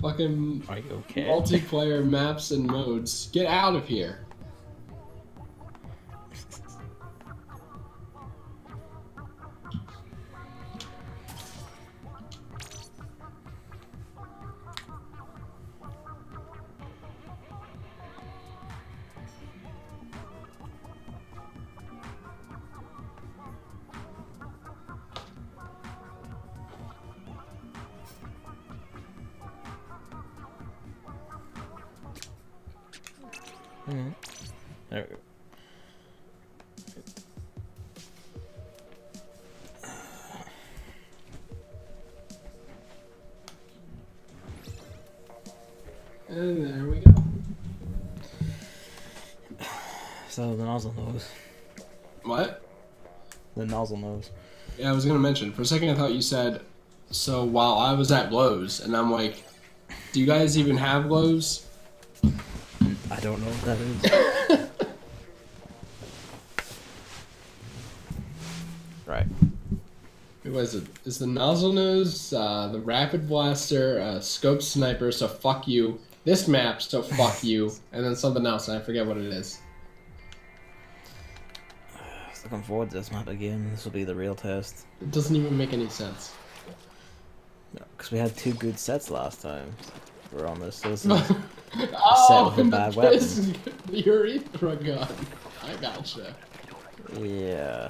Fucking Are you okay? multiplayer maps and modes. Get out of here. There we go. And there we go. So the nozzle knows. What? The nozzle knows. Yeah, I was gonna mention. For a second, I thought you said, so while I was at Lowe's, and I'm like, do you guys even have Lowe's? I don't know what that is. Right. What is it? Is the nozzle nose, the rapid blaster, scope sniper, so fuck you. This map, so fuck you. And then something else, and I forget what it is. Looking forward to this map again. This will be the real test. It doesn't even make any sense. Because we had 2 good sets last time. We're on this. So this is Oh, with a bad weapon. The urethra gun. I gotcha. Yeah.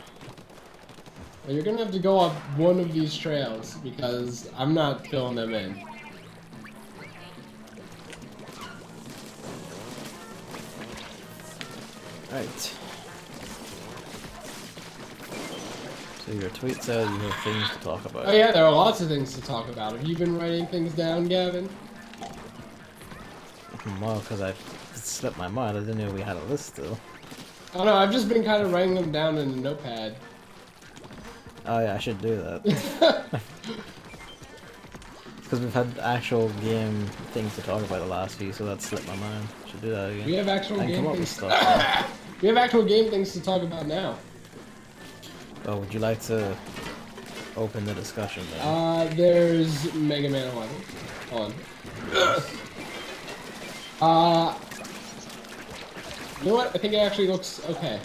Well, you're gonna have to go up one of these trails because I'm not filling them in. Right. So your tweet said you have things to talk about. Oh yeah, there are lots of things to talk about. Have you been writing things down, Gavin? Well, because I slipped my mind. I didn't know we had a list still. I don't know, I've just been kind of writing them down in a notepad. Oh yeah, I should do that. Because we've had actual game things to talk about the last few, so that slipped my mind. Should do that again. We have actual I can game come up with things. stuff. We have actual game things to talk about now. Oh, would you like to open the discussion then? There's Mega Man 11. Hold on. You know what? I think it actually looks okay.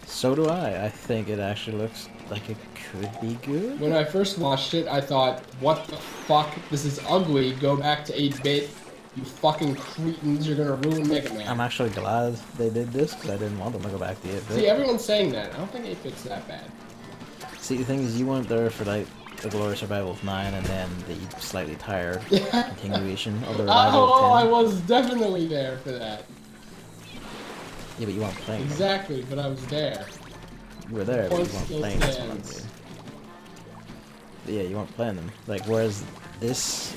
So do I. I think it actually looks like it could be good. When I first watched it, I thought, what the fuck? This is ugly. Go back to 8-bit. You fucking cretins. You're gonna ruin Mega Man. I'm actually glad they did this, because I didn't want them to go back to 8-bit. See, everyone's saying that. I don't think 8-bit's that bad. See, the thing is, you weren't there for, like, the Glorious Survival of 9 and then the slightly tired continuation of the Revival of 10. Oh, I was definitely there for that. Yeah, but you weren't playing them. Exactly, but I was there. You were there, but you Point weren't still playing this one. stands. But yeah, you weren't playing them. Like, whereas this...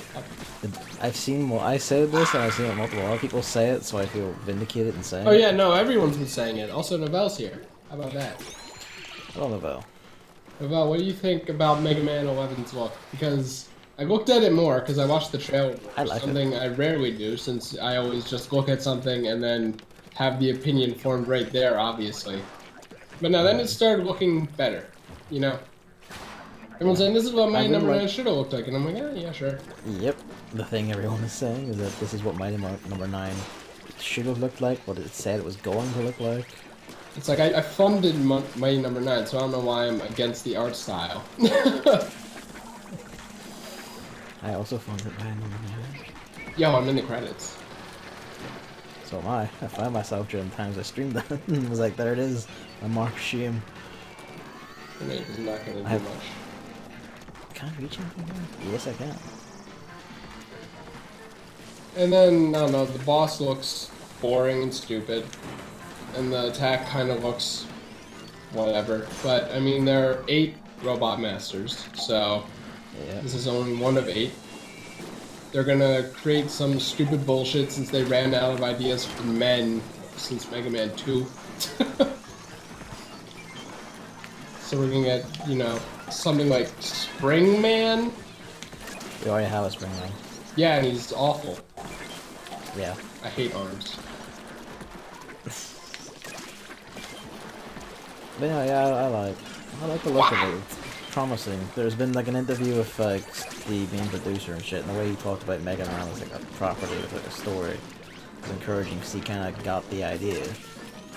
I've seen... Well, I said this, and I've seen multiple other people say it, so I feel vindicated in saying it. Oh yeah, no, everyone's been saying it. Also, Novelle's here. How about that? Hello, Novell. Novelle, what do you think about Mega Man 11's look? Because I looked at it more, because I watched the trailer. I like something I rarely do, since I always just look at something and then have the opinion formed right there, obviously. But now then it started looking better, you know? Everyone's saying, this is what Mighty Number 9 should have looked like, and I'm like, yeah, sure. Yep. The thing everyone is saying is that this is what Mighty Number 9 should have looked like, what it said it was going to look like. It's like, I funded Mighty Number 9, so I don't know why I'm against the art style. I also funded Mighty Number 9. Yo, I'm in the credits. So am I. I find myself during times I streamed that and was like, there it is. My mark of shame. I mean, it's not gonna do I- much. Can't reach anything here? Yes, I can. And then, I don't know, the boss looks boring and stupid. And the attack kind of looks whatever. But, I mean, there are 8 robot masters, so Yeah. this is only one of 8. They're gonna create some stupid bullshit since they ran out of ideas for men since Mega Man 2. So we're gonna get, you know, something like Spring Man? We already have a Spring Man. Yeah, and he's awful. Yeah. I hate arms. But yeah, I like the look of it. It's promising. There's been like an interview with like the main producer and shit, and the way he talked about Mega Man as like a property with like a story was encouraging because he kind of got the idea.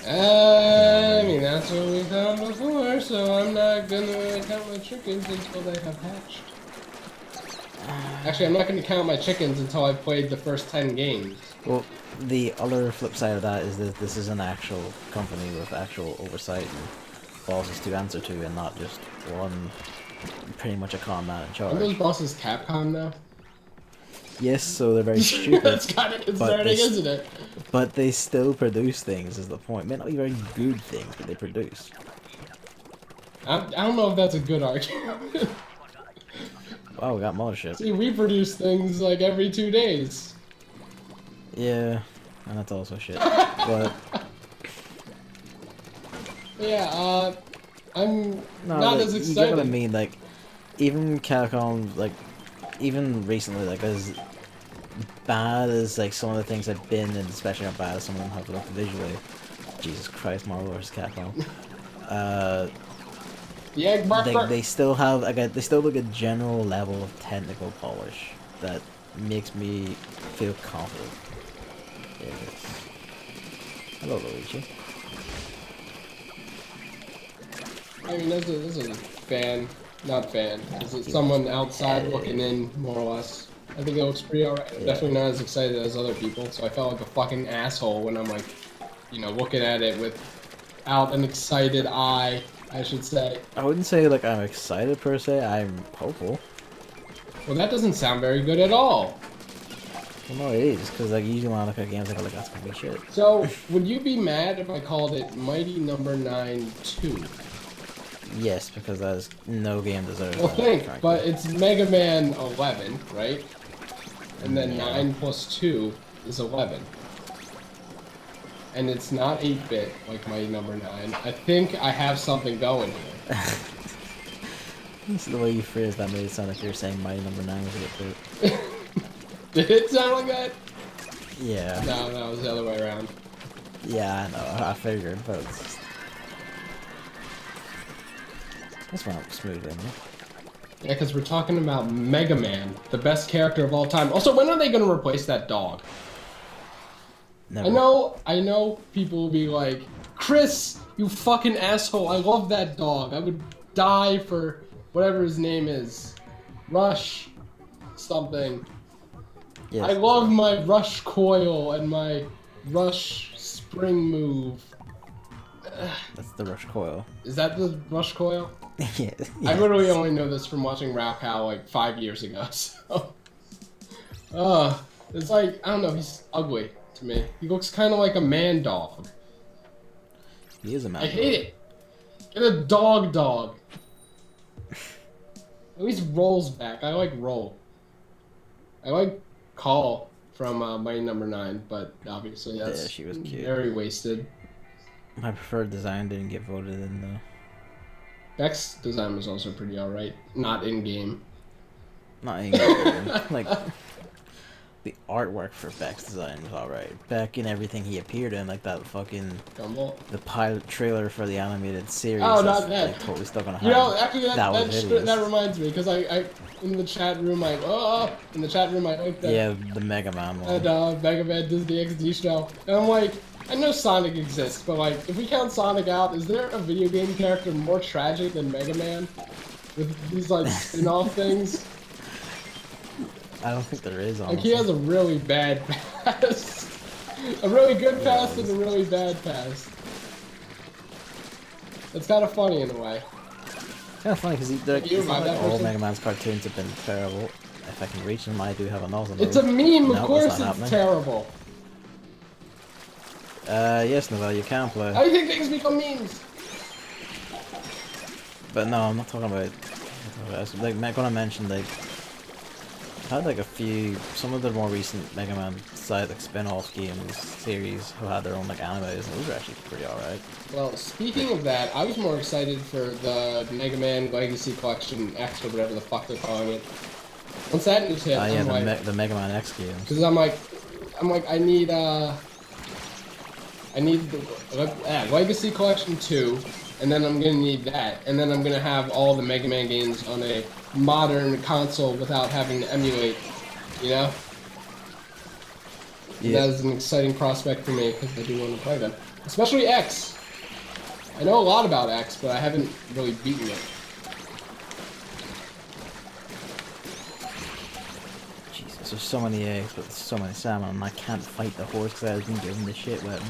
I mean, that's what we've done before, so I'm not gonna count my chickens until they have hatched. Actually, I'm not gonna count my chickens until I've played the first 10 games. Well, the other flip side of that is that this is an actual company with actual oversight and bosses to answer to, and not just one, pretty much a con man in charge. Are those bosses Capcom now? Yes, so they're very stupid. That's kind of concerning, isn't it? But they still produce things, is the point. May not be very good things, but they produce. I don't know if that's a good argument. Wow, we got mothership. See, we produce things like every 2 days. Yeah, and that's also shit. But yeah, I'm no, not like, as you excited. get what I mean. Like, even Capcom, like, even recently, like, as bad as like some of the things have been, and especially how bad some of them have looked visually. Jesus Christ, Marvel vs. Capcom. Yeah, they still have they still look a general level of technical polish that makes me feel confident. Yes. Hello, Luigi. I mean, this is a fan, not fan. This is someone outside looking in, more or less. I think it looks pretty alright. I'm definitely not as excited as other people, so I felt like a fucking asshole when I'm like, you know, looking at it without an excited eye, I should say. I wouldn't say like I'm excited per se, I'm hopeful. Well, that doesn't sound very good at all. Well, no, it is, because like usually when I look at games, I go like, that's gonna be shit. So, would you be mad if I called it Mighty Number 9 2? Yes, because that's no game deserves Well, that, think, frankly. but it's Mega Man 11, right? And then Yeah. 9 plus 2 is 11. And it's not 8-bit like Mighty Number 9. I think I have something going here. This is the way you phrase that made it sound like you were saying Mighty Number 9 was a bit. Did it sound like that? Yeah. No, it was the other way around. Yeah, I know. I figured, but it's just... This went smoothly, man. Yeah, because we're talking about Mega Man, the best character of all time. Also, when are they going to replace that dog? Never. I know people will be like, Chris, you fucking asshole, I love that dog. I would die for whatever his name is. Rush something. Yes. I love my Rush coil and my Rush spring move. That's the Rush Coil. Is that the Rush coil? Yeah. I literally only know this from watching Raocow like 5 years ago, so... it's like, I don't know, he's ugly to me. He looks kind of like a man dog. He is a man. I hate it. Get a dog. At least Roll's back. I like Roll. I like Call from Mighty Number 9, but obviously that's Yeah, she was cute. very wasted. My preferred design didn't get voted in, though. Beck's design was also pretty alright. Not in-game. Not in game. Like, the artwork for Beck's design was alright. Beck and everything he appeared in, like that fucking... Gumball. The pilot trailer for the animated series. Oh, that's, not that. like, totally stuck on a You know, actually, that that reminds me, because I in the chat room, I like that. Yeah, the Mega Man one. And Mega Man Disney XD show. And I'm like, I know Sonic exists, but like, if we count Sonic out, is there a video game character more tragic than Mega Man? With these like spin-off things? I don't think there is, honestly. Like, he has a really bad past. A really good past and a really bad past. It's kind of funny in a way. Kind of funny, because You like that all person? Mega Man's cartoons have been terrible. If I can reach them, I do have a nozzle. It's a meme, No, of course that's not it's happening. terrible. Yes, Novell, you can play. How do you think things become memes? But no, I'm not talking about... Like, when I mentioned, like... I had like a few... Some of the more recent Mega Man side, like, spin-off games, series, who had their own, like, animes, and those were actually pretty alright. Well, speaking of that, I was more excited for the Mega Man Legacy Collection X or whatever the fuck they're calling it. Once that news hit, Yeah, I'm like... the Mega Man X games. Because I'm like, I need the Legacy Collection 2, and then I'm gonna need that, and then I'm gonna have all the Mega Man games on a modern console without having to emulate, you know? Yeah. That is an exciting prospect for me because I do want to play them, especially X. I know a lot about X, but I haven't really beaten it. Jesus, there's so many eggs, but there's so many salmon, and I can't fight the horse because I've been given the shit weapon.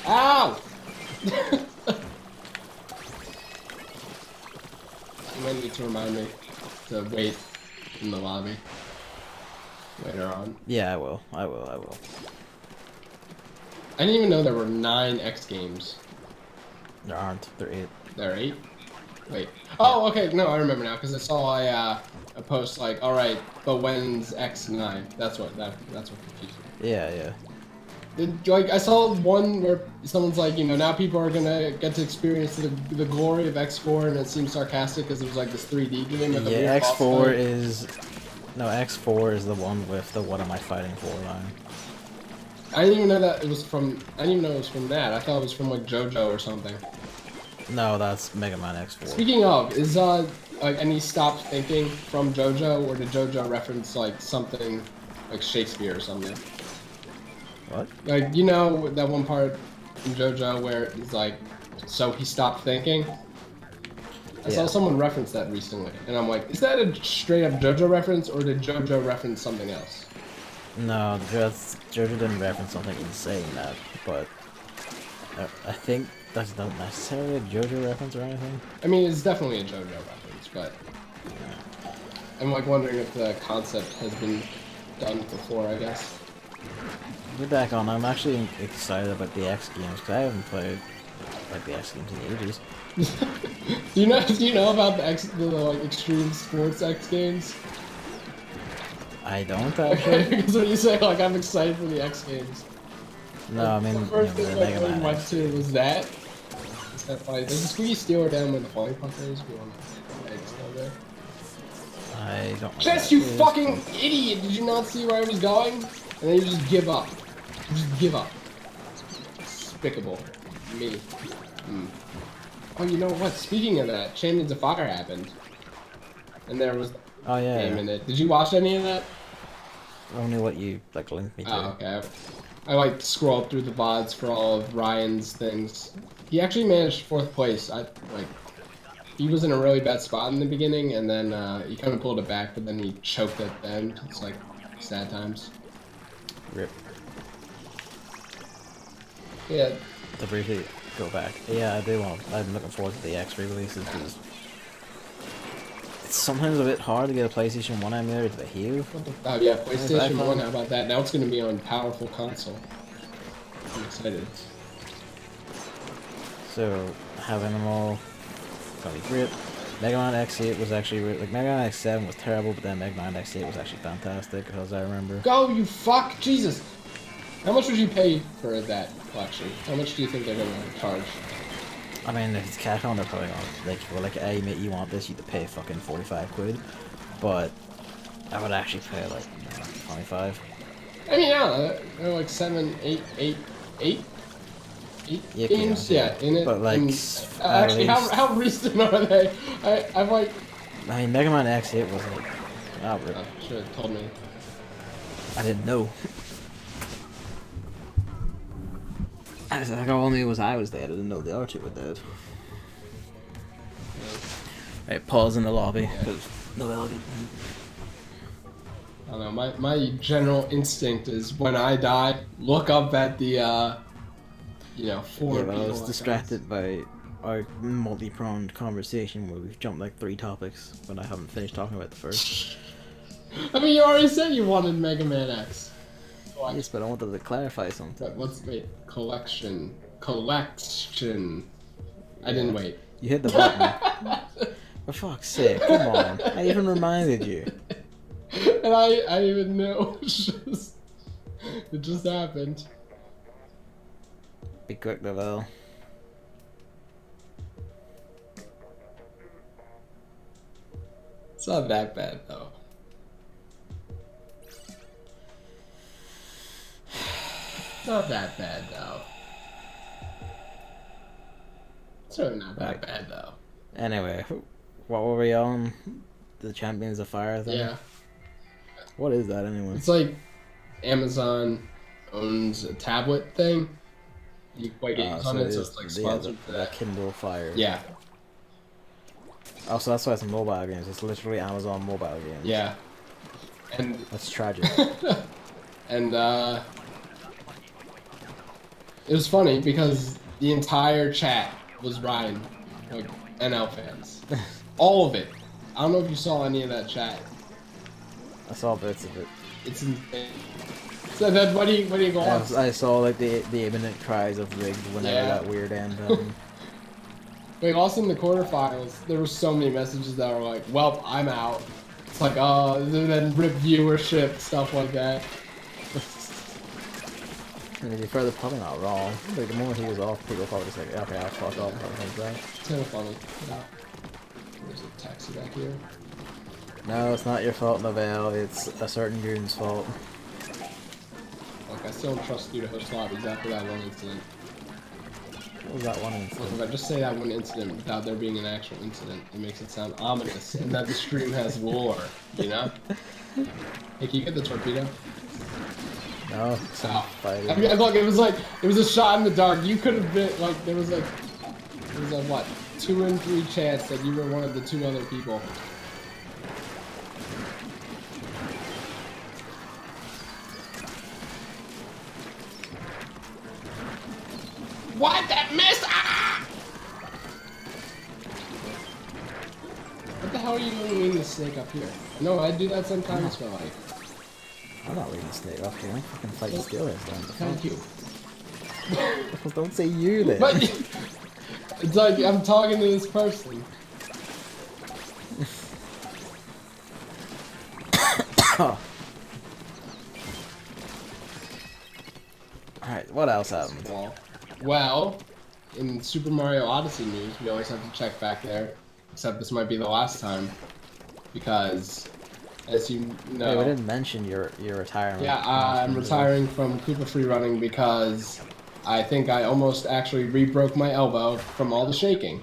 Ow! You might need to remind me to wait in the lobby later on. Yeah, I will. I didn't even know there were 9 X games. There aren't. There are 8. There are 8? Wait. Oh, okay. No, I remember now because I saw a post like, "All right, but when's X9?" That's what confused me. Yeah. Like I saw one where someone's like, now people are gonna get to experience the glory of X4, and it seemed sarcastic because it was like this 3D game. With Yeah, X4 is... No, X4 is the one with the "What am I fighting for" line. I didn't even know that it was from. I didn't even know it was from that. I thought it was from like JoJo or something. No, that's Mega Man X4. Speaking of, is like any Stop Thinking from JoJo, or did JoJo reference like something like Shakespeare or something? What? Like that one part in JoJo where it's like, so he stopped thinking. I saw someone reference that recently, and I'm like, is that a straight up JoJo reference, or did JoJo reference something else? No, JoJo didn't reference something insane that, but I think that's not necessarily a JoJo reference or anything. I mean, it's definitely a JoJo reference, but I'm like wondering if the concept has been done before, I guess. We're back on. I'm actually excited about the X games because I haven't played like the X games in ages. Do you know about the like extreme sports X games? I don't actually. Because when you say like I'm excited for the X games. No, I mean The first the thing Mega I Man went X. to was that. Is that funny? Does the squeaky stealer down where the flying puck is? We want eggs down there. I don't know. Jess, you fucking idiot! Did you not see where I was going? And then you just give up. You just give up. Despicable. Me. Oh, you know what? Speaking of that, Champions of Fire happened. And there was Oh yeah. game in it. Did you watch any of that? Only what you like linked me to. Oh, okay. I like scrolled through the VODs for all of Ryan's things. He actually managed 4th place. He was in a really bad spot in the beginning, and then he kind of pulled it back, but then he choked at the end. It's like sad times. Rip. Yeah. To briefly go back. Yeah, I do want. I'm looking forward to the X re-releases because it's sometimes a bit hard to get a PlayStation 1 emulator to behave. Oh yeah, PlayStation 1, how about that? Now it's going to be on powerful console. I'm excited. So, having them all gonna be great. Mega Man X8 was actually like Mega Man X7 was terrible, but then Mega Man X8 was actually fantastic, as I remember. Go, you fuck! Jesus! How much would you pay for that collection? How much do you think they're going to charge? I mean, if it's Capcom, they're probably gonna like, hey mate, you want this? You have to pay fucking 45 quid. But I would actually pay like 25. I mean, yeah, they're like 7, 8 Yep, games, yeah, in it. But like, actually, how recent are they? I'm like. I mean, Mega Man X8 was like, oh, really? Should have told me. I didn't know. I was like, all I knew was I was dead. I didn't know the other two were dead. Right, pause in the lobby because no. I don't know. My general instinct is when I die, look up at the 4 people. I was distracted by our multi-pronged conversation where we've jumped like 3 topics, but I haven't finished talking about the first. I mean, you already said you wanted Mega Man X. Yes, but I wanted to clarify something. Collection. I didn't wait. You hit the button. For fuck's sake, come on. I even reminded you. And I didn't even know. It just happened. Be quick, Lavelle. It's not that bad, though. Not that bad, though. It's really not that bad though. Anyway, what were we on? The Champions of Fire thing? Yeah. What is that anyway? It's like Amazon owns a tablet thing. You can play games on it, so it's like sponsored for that. Kindle Fire. Yeah. Oh, so that's why it's mobile games. It's literally Amazon mobile games. Yeah. And that's tragic. And it was funny because the entire chat was Ryan, like NL fans. All of it. I don't know if you saw any of that chat. I saw bits of it. It's insane. So then, what do you go on? I saw like the imminent cries of rigged whenever that weird end. Like also in the quarterfinals, there were so many messages that were like, "Well, I'm out." It's like, oh, then rip viewership, stuff like that. And to be fair, they're probably not wrong. Like the moment he was off, people were probably just like, "Okay, I'll fuck off." It's kind of funny. Yeah. There's a taxi back here. No, it's not your fault, Lavelle. It's a certain goon's fault. Like, I still don't trust you to host lobbies after that one incident. What was that one incident? Look, if I just say that one incident without there being an actual incident, it makes it sound ominous, and that the stream has lore, you know? Hey, can you get the torpedo? No, I mean, look, it was a shot in the dark. You could have been, like, there was a what, 2 in 3 chance that you were one of the 2 other people. What? That missed? Ah! What the hell are you doing the snake up here? No, I do that sometimes for life. I'm not leaving the snake up here. I'm fucking fighting steelers then. Thank you. Well, don't say you then. But it's like I'm talking to this person. Alright, what else happened? Well, in Super Mario Odyssey news, we always have to check back there. Except this might be the last time. Because, as you know... Hey, we didn't mention your retirement. Yeah, I'm retiring from Koopa Free Running because I think I almost actually re-broke my elbow from all the shaking.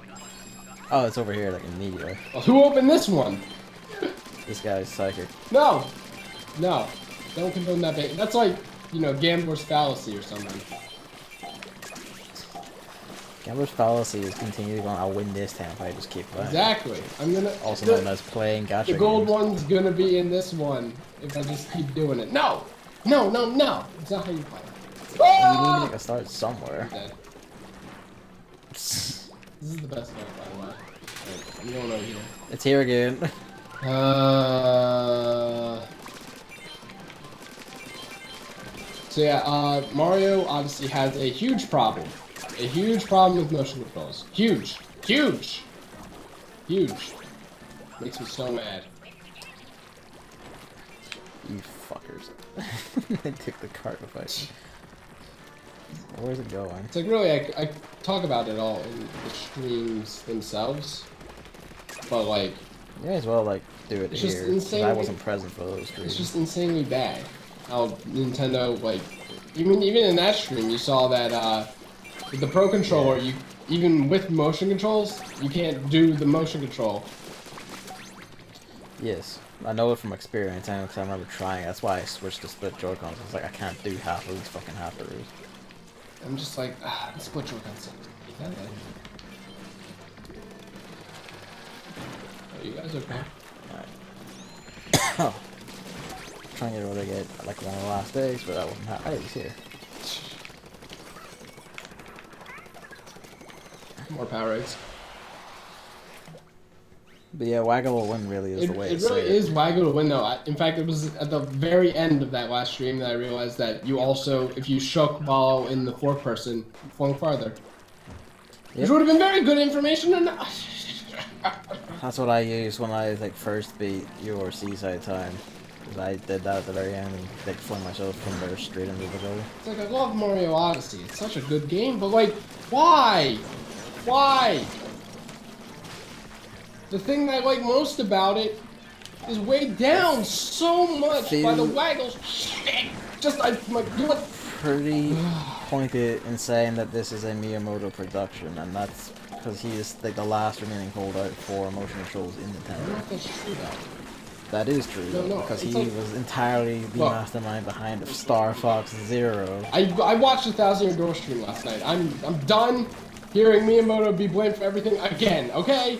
Oh, it's over here, like, immediately. Well, who opened this one? This guy's psychic. No! No. Don't condone that bait. That's like, you know, gambler's fallacy or something. Gambler's fallacy is continue going, I'll win this time if I just keep playing. Exactly. I'm gonna... Also known as playing gacha The gold games. one's gonna be in this one if I just keep doing it. No! No, no, no! It's not how you play. You need to make a start somewhere. I'm dead. This is the best one, by the way. Right, I'm going over here. It's here again. So yeah, Mario obviously has a huge problem. A huge problem with motion controls. Huge! Huge! Huge. Makes me so mad. You fuckers. They took the cart with us. Where's it going? It's like really, I talk about it all in the streams themselves. But like... You may as well like do it It's here. just insane. I wasn't present for those streams. It's just insanely bad. How Nintendo, like... even in that stream, you saw that, with the Pro Controller, you... Even with motion controls, you can't do the motion control. Yes, I know it from experience, and I remember trying. That's why I switched to split Joy-Cons. I was like, I can't do half of these fucking half-throughs. I'm just like, the split Joy-Cons. Oh, you guys okay? Alright. Oh. Trying to get able to get like one of the last days, but that wasn't how. Hey, he's here. More power eggs. But yeah, Waggle will win really is the way it really is Waggle to win though. In fact, it was at the very end of that last stream that I realized that you also, if you shook while in the fourth person, flung farther. Yep. Which would have been very good information. And that's what I used when I like first beat your Seaside time. Cause I did that at the very end and like flung myself from there straight into the goal. It's like I love Mario Odyssey. It's such a good game, but like, why? Why? The thing that I like most about it is weighed down so much by the Waggles shit. Just I'm like, you pretty pointed in saying that this is a Miyamoto production, and that's because he is like the last remaining holdout for motion controls in I don't know Nintendo. if that's true though. That is true, No, because it's he like, was entirely the look, mastermind behind Star Fox Zero. I watched a 1,000 Year Door stream last night. I'm done hearing Miyamoto be blamed for everything again. Okay,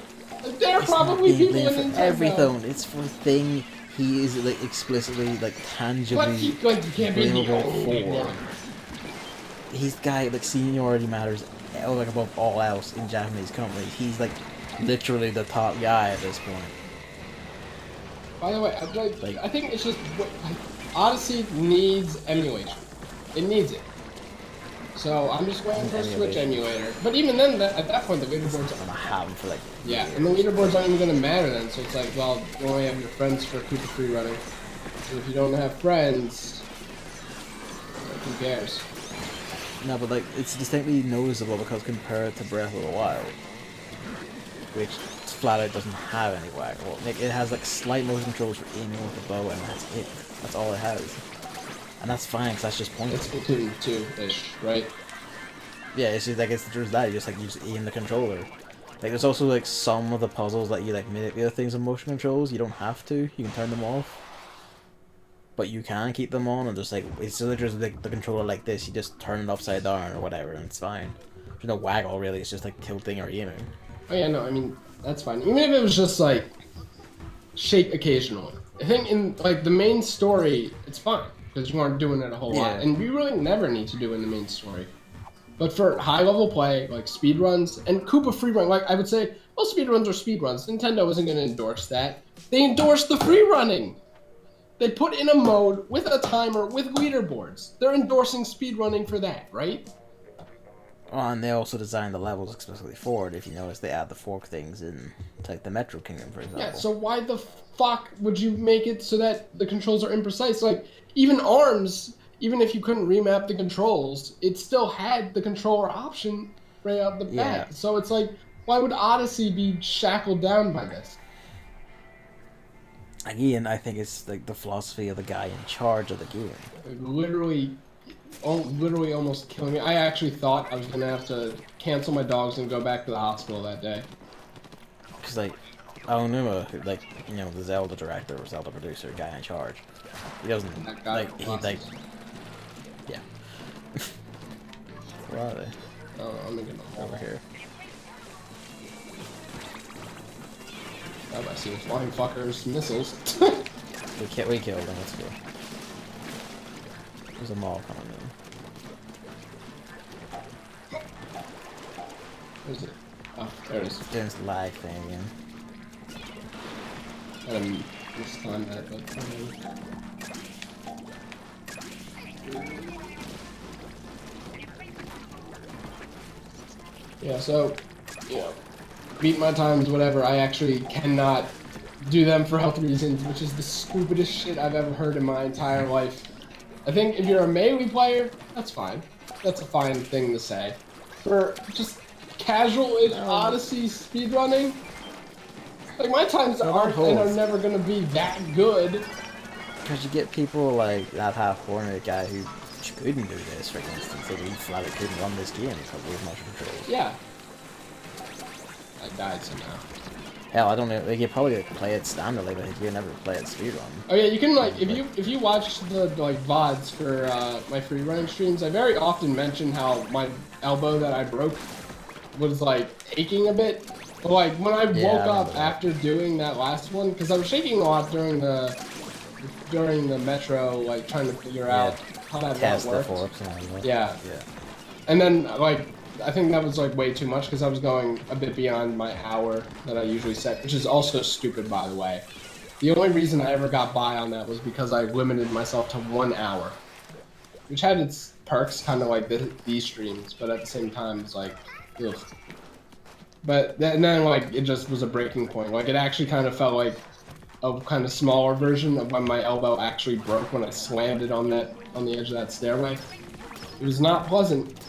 there are It's not probably being people in blamed for Nintendo. everything. It's for thing he is like explicitly, like But tangibly he like you can't be the blamable only for. one. He's the guy, like, seniority matters like above all else in Japanese companies. He's like literally the top guy at this point. By the way, I think it's just Odyssey needs emulation. It needs it. So I'm just waiting for a Switch emulator. But even then, at that point, the leaderboards I'm gonna have him for like yeah, and the leaderboards aren't even gonna matter then. So it's like, well, you only have your friends for Cooper free running. So if you don't have friends, who cares? No, but like it's distinctly noticeable because compared to Breath of the Wild, which flat out doesn't have any waggle. Like, it has like slight motion controls for aiming with the bow, and that's it. That's all it has, and that's fine because that's just pointless. It's Splatoon 2-ish, right? Yeah, it's just like it's just that you just aim the controller. Like there's also like some of the puzzles that you like manipulate things with motion controls. You don't have to. You can turn them off. But you can keep them on and just like it's literally like the controller like this. You just turn it upside down or whatever, and it's fine. There's no waggle really. It's just like tilting or aiming. Oh yeah, no, I mean that's fine. Even if it was just like shake occasionally. I think in like the main story, it's fine because you aren't doing it a whole lot, and you really never need to do in the main story. But for high level play, like speed runs and Koopa free run, like I would say, well, speed runs are speed runs. Nintendo isn't going to endorse that. They endorse the free running. They put in a mode with a timer with leaderboards. They're endorsing speedrunning for that, right? Oh, and they also designed the levels explicitly for it. If you notice, they add the fork things in, to, like the Metro Kingdom, for example. Yeah, so why the fuck would you make it so that the controls are imprecise? Like, even ARMS, even if you couldn't remap the controls, it still had the controller option right out the back. So it's like, why would Odyssey be shackled down by this? Again, I think it's like the philosophy of the guy in charge of the game. Literally almost killing me. I actually thought I was gonna have to cancel my dogs and go back to the hospital that day. Cause like, Aonuma, like, you know, the Zelda director or Zelda producer, guy in charge, he doesn't like yeah. Where are they? Oh, I'm gonna go Over here. Oh, I see the flying fuckers, missiles. We killed them. Let's go. There's a mall coming in. Where is it? Oh, there it is. Doing this lag thing again. This time that, but yeah, so, you know, beat my times, whatever, I actually cannot do them for health reasons, which is the stupidest shit I've ever heard in my entire life. I think if you're a melee player, that's fine. That's a fine thing to say. For just casual Odyssey speedrunning, like my times aren't and are never gonna be that good. Because you get people like that half-formed guy who couldn't do this, for instance. Like, he flat out couldn't run this game because of his motion controls. Yeah. I died somehow. Hell, I don't know. Like, you probably like, play it standardly, but you never play it speedrun. Oh yeah, you can like if you watch the like VODs for my free running streams, I very often mention how my elbow that I broke was like aching a bit. But like when I woke up after doing that last one, because I was shaking a lot during the metro, like trying to figure out how that worked. Yeah. And then like I think that was like way too much because I was going a bit beyond my hour that I usually set, which is also stupid, by the way. The only reason I ever got by on that was because I limited myself to 1 hour, which had its perks, kind of like these streams, but at the same time, it's like, ugh. But then like, it just was a breaking point. Like, it actually kind of felt like a kind of smaller version of when my elbow actually broke when I slammed it on the edge of that stairway. It was not pleasant.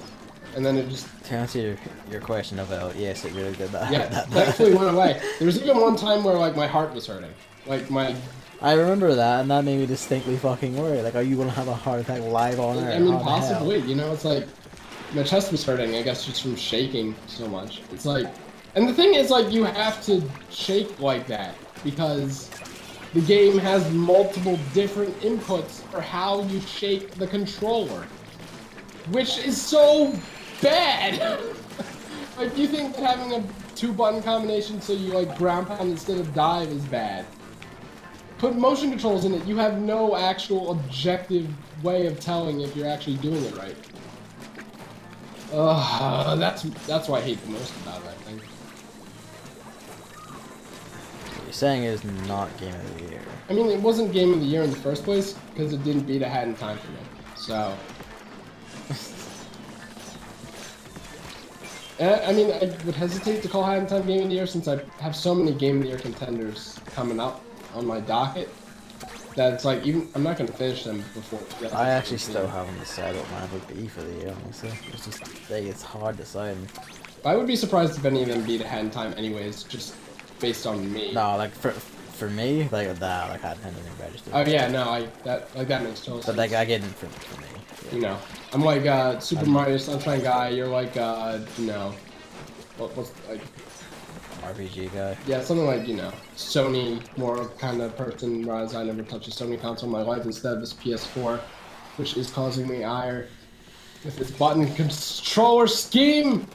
And then it just... To answer your question about, yes, it really did that. Yeah, thankfully went away. There was even one time where, like, my heart was hurting. Like, my... I remember that, and that made me distinctly fucking worried. Like, are you gonna have a heart attack live on air? I mean, possibly, you know, it's like... My chest was hurting, I guess, just from shaking so much. It's like... And the thing is, like, you have to shake like that because the game has multiple different inputs for how you shake the controller, which is so bad. Like, you think that having a 2-button combination so you like ground pound instead of dive is bad? Put motion controls in it, you have no actual objective way of telling if you're actually doing it right. That's what I hate the most about it, I think. What you're saying is not Game of the Year. I mean, it wasn't Game of the Year in the first place because it didn't beat A Hat in Time for me. So, I mean, I would hesitate to call Hat in Time Game of the Year since I have so many Game of the Year contenders coming up on my docket that it's like, even I'm not going to finish them before. I actually still haven't decided what mine would be for the year, honestly. It's just, it's hard deciding. I would be surprised if any of them beat A Hat in Time anyways, just based on me. No, like, for me, like, that, like, I hadn't even registered. Oh yeah, no, that makes total sense. But, like, I get it for me. Yeah. You know, I'm like Super Mario Sunshine guy. You're like you know, what's like RPG guy. Yeah, something like, you know, Sony more kind of person. Whereas I never touched a Sony console in my life instead of this PS4, which is causing me ire with its button controller scheme.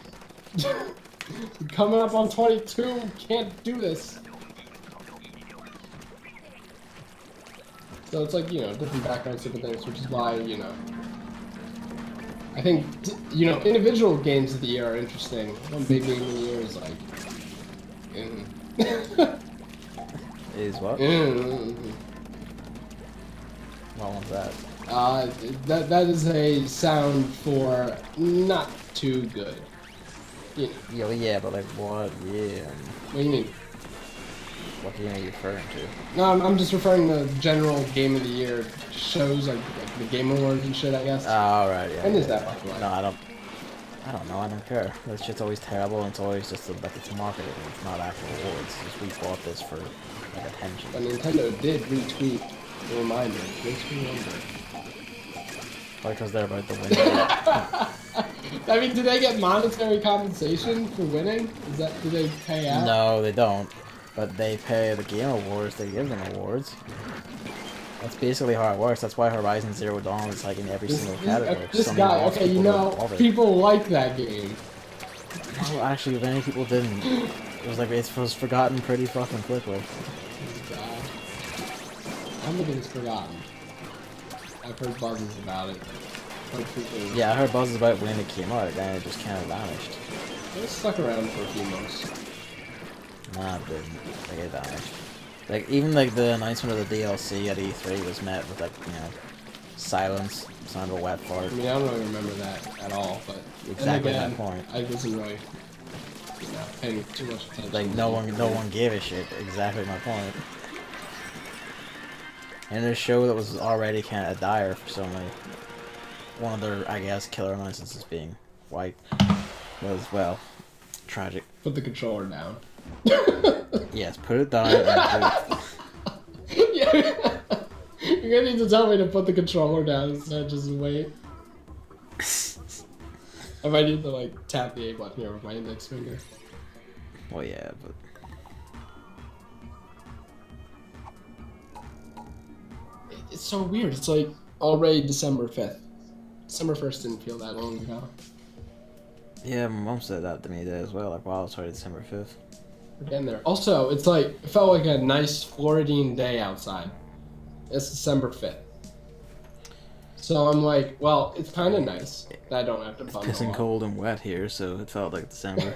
Coming up on 22, can't do this. So it's like, you know, different backgrounds, different things, which is why, you know, I think, you know, individual games of the year are interesting. One big game of the year is like... Is what? What one's that? That is a sound for not too good. You know. Yeah, but like what? Yeah. What do you mean? What game are you referring to? No, I'm just referring to general game of the year shows, like the Game Awards and shit, I guess. Oh, right, yeah. When is that, by the way? No, I don't know, I don't care. That shit's always terrible, and it's always just like it's marketing, it's not actual awards. It's just we bought this for like attention. But Nintendo did retweet the reminder. Just remember. Probably because they're about to win. I mean, do they get monetary compensation for winning? Do they pay out? No, they don't. But they pay the Game Awards, they give them awards. That's basically how it works. That's why Horizon Zero Dawn is like in every single category. This guy, okay, you know, people like that game. Well, actually, many people didn't. It was like, it was forgotten pretty fucking quickly. I don't think it's forgotten. I've heard buzzes about it. Yeah, I heard buzzes about it when it came out, then it just kind of vanished. It stuck around for a few months. Nah, it didn't. Like, it vanished. Like, even like the announcement of the DLC at E3 was met with like, you know, silence, sound of a wet fart. I mean, I don't really remember that at all, but exactly again, that point. I wasn't really, you know, paying too much attention. Like, no one gave a shit. Exactly my point. And a show that was already kind of dire for so many. One of their, I guess, killer announcements being white was, well, tragic. Put the controller down. Yes, put it down and Yeah. You're gonna need to tell me to put the controller down instead of just wait. I might need to like tap the A button here with my index finger. Well, yeah, but it's so weird. It's like already December 5th. December 1st didn't feel that long ago. yeah, my mom said that to me today as well. Like, wow, it's already December 5th. We're getting there. Also, it's like, it felt like a nice Floridian day outside. It's December 5th. So I'm like, well, it's kind of nice that I don't have to bundle It's pissing up. cold and wet here, so it felt like December.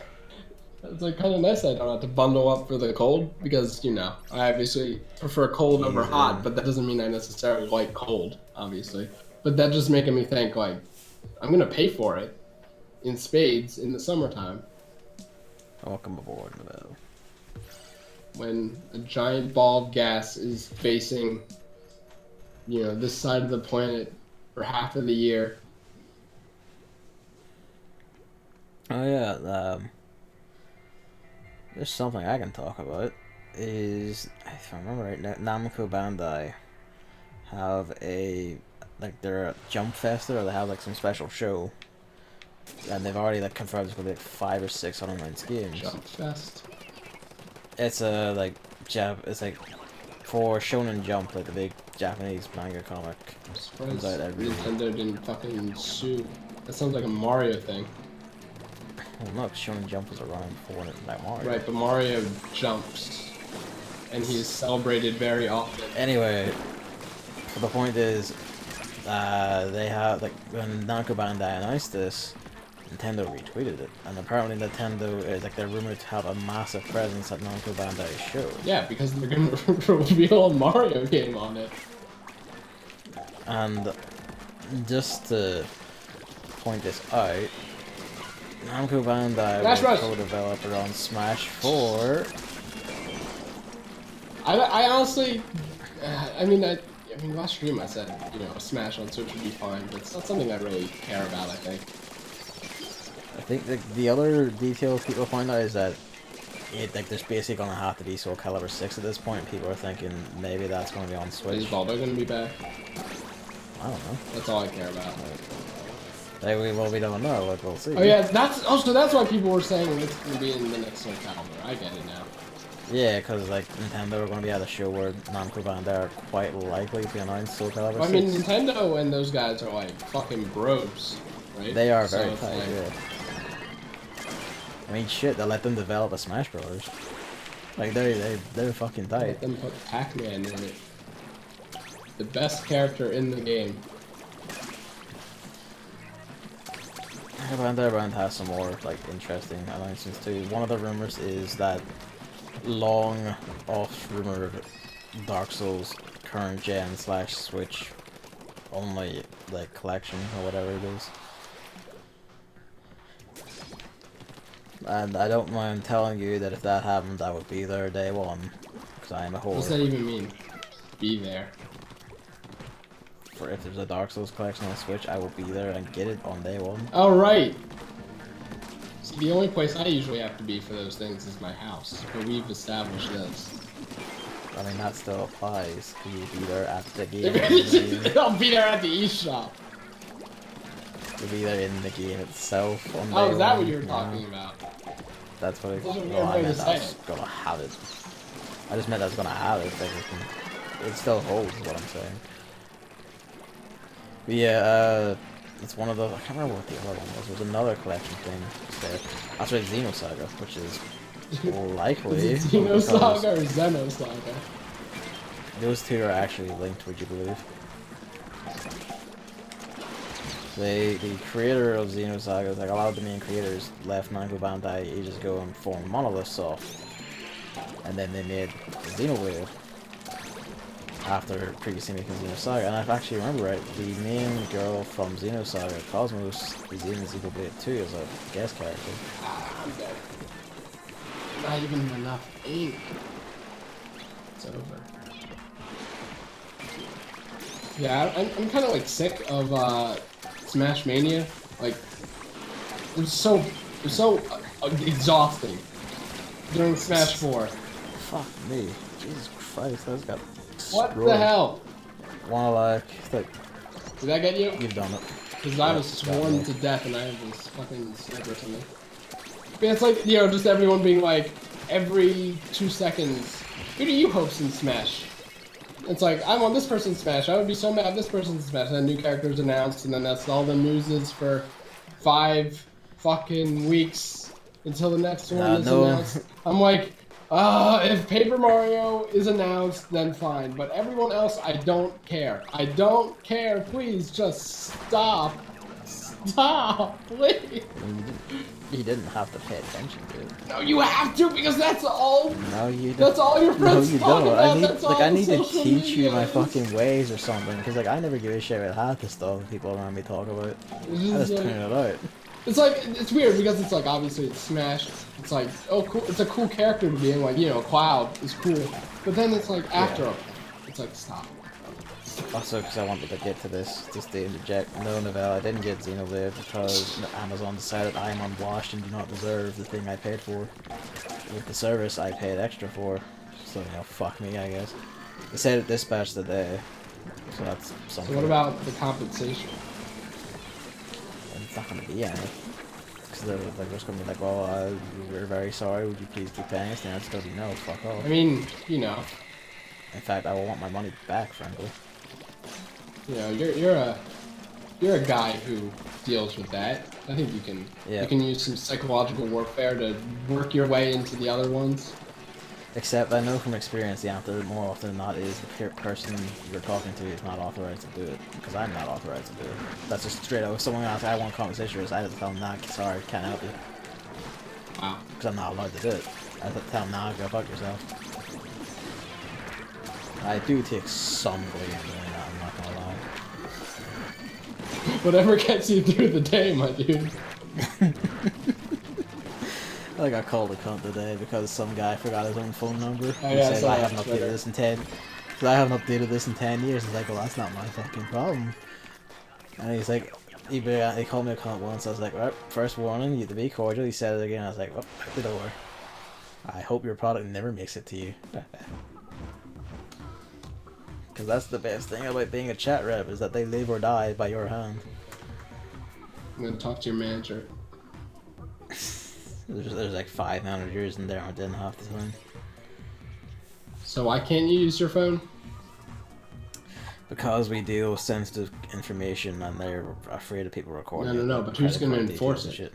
It's like kind of nice that I don't have to bundle up for the cold because, you know, I obviously prefer cold over hot, but that doesn't mean I necessarily like cold, obviously. But that just making me think, like, I'm going to pay for it in spades in the summertime. Welcome aboard, Mabel. When a giant ball of gas is facing, you know, this side of the planet for half of the year. Oh yeah, there's something I can talk about. Is, if I remember right, Namco Bandai have a, like, they're a Jump Fest, or they have like some special show and they've already like confirmed there's gonna be like 5 or 6 online schemes. Jump Fest. It's a like it's like for Shonen Jump, like the big Japanese manga comic. I'm surprised Comes out every Nintendo didn't fucking sue. That sounds like a Mario thing. Well, no, Shonen Jump was around before that Mario. Right, but Mario jumps, and he's celebrated very often. Anyway, the point is, they have like when Namco Bandai announced this, Nintendo retweeted it, and apparently Nintendo is like they're rumored to have a massive presence at Namco Bandai show. Yeah, because they're gonna reveal a Mario game on it. And just to point this out, Namco Bandai was co-developer on Smash 4. I honestly, I mean last stream I said, you know, Smash on Switch would be fine, but it's not something I really care about, I think. I think the other details people point out is that like there's basically gonna have to be Soul Calibur 6 at this point. People are thinking maybe that's gonna be on Switch. Is Baldo gonna be back? I don't know. That's all I care about. We don't know. Like, we'll see. Oh yeah, so that's why people were saying it's gonna be in the next Soul Calibur. I get it now. Yeah, because like Nintendo are going to be at a show where Namco Bandai are quite likely to announce Soul Calibur 6. I mean, Nintendo and those guys are like fucking bros, right? They are very tight, like, yeah. I mean, shit, they let them develop a Smash Brothers. Like, they're fucking tight. Let them put Pac-Man in it. The best character in the game. Bandai Brand has some more, like, interesting announcements too. One of the rumors is that long off rumored Dark Souls current gen / Switch only, like, collection or whatever it is. And I don't mind telling you that if that happened, I would be there day one, because I am a whore. What does that even mean? Be there. For if there's a Dark Souls collection on Switch, I will be there and get it on day one. Oh, right! See, the only place I usually have to be for those things is my house, but we've established this. I mean, that still applies. You'll be there at the game. I'll be there at the eShop. You'll be there in the game itself on day Oh, is that one, what you were talking about? That's what There's a I weird meant. way to I say was it. gonna have it. I just meant I was gonna have it. Like, it still holds, is what I'm saying. But yeah, it's one of the. I can't remember what the other one was. There was another collection thing there. That's right, Xenosaga, which is likely. Is it Xenosaga or Xenosaga? Those two are actually linked, would you believe? The creator of Xenosaga, like a lot of the main creators, left Namco Bandai ages ago and formed Monolith Soft. And then they made Xenoblade after previously making Xenosaga. And if I actually remember right, the main girl from Xenosaga, Cosmos, is in Xenoblade 2 as a guest character. I'm dead. Not even enough ink. It's over. Yeah, I'm kind of like sick of Smash Mania. Like, it was so exhausting during Smash 4. Fuck me. Jesus Christ, that's got What scrolls. the hell? Wanna like, Did that get you? you've done it. Because I was sworn to death and I have this fucking sniper or something. But it's like, you know, just everyone being like, every 2 seconds, who do you host in Smash? It's like, I'm on this person's Smash, I would be so mad if this person's Smash, and then new characters announced, and then that's all the news is for 5 fucking weeks until the next one is announced. I'm like, if Paper Mario is announced, then fine, but everyone else, I don't care. I don't care, please, just stop. Stop, please. You didn't have to pay attention to it. No, you have to, because that's all. No, you don't. That's all your friends No, you talk don't. about. I need to social teach media. you my fucking ways or something. Because like I never give a shit about half the stuff people around me talk about. I just turn it out. It's like, it's weird because it's like, obviously it's Smash. It's like, oh cool, it's a cool character to be in, like, you know, Cloud is cool. But then it's like, after, it's like, stop. Also, because I wanted to get to this, just to interject. No, Novell, I didn't get Xenoblade because Amazon decided I am unwashed and do not deserve the thing I paid for. With the service I paid extra for. So, you know, fuck me, I guess. They said it dispatched today. So that's something. So what about the compensation? It's not gonna be any. Because they're like, just gonna be like, well, we're very sorry, would you please keep paying us? And it's gonna be no, fuck off. I mean, you know. In fact, I will want my money back, frankly. You know, you're a guy who deals with that. I think you can use some psychological warfare to work your way into the other ones. Except I know from experience the answer more often than not is the person you're talking to is not authorized to do it. Because I'm not authorized to do it. That's just straight up. If someone asks, I want compensation, I have to tell them, nah, sorry, can't help you. Wow. Because I'm not allowed to do it. I have to tell them, nah, go fuck yourself. I do take some glee in doing that, I'm not gonna lie. Whatever gets you through the day, my dude. I got called a cunt today because some guy forgot his own phone number. Oh, He yeah, said, I haven't updated this in 10. So I haven't updated this in 10 years. He's like, well, that's not my fucking problem. And he's like, he called me a cunt once. I was like, well, first warning, you have to be cordial. He said it again. I was like, well, out the door. I hope your product never makes it to you. Because that's the best thing about being a chat rep, is that they live or die by your hand. I'm gonna talk to your manager. There's like 5 managers in there aren't in half the time. So why can't you use your phone? Because we deal with sensitive information and they're afraid of people recording it. No, but who's gonna enforce it? Shit.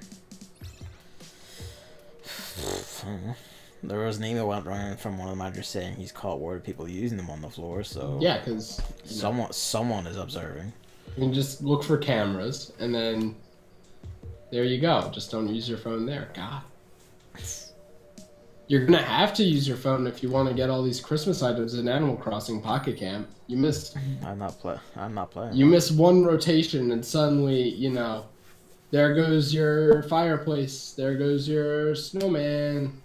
There was an email went around from one of the managers saying he's caught word of people using them on the floor, so... Yeah, because... Someone is observing. You can just look for cameras, and then... There you go. Just don't use your phone there. God. You're gonna have to use your phone if you want to get all these Christmas items in Animal Crossing Pocket Camp. You missed... I'm not playing. You miss one rotation, and suddenly, you know... There goes your fireplace. There goes your snowman.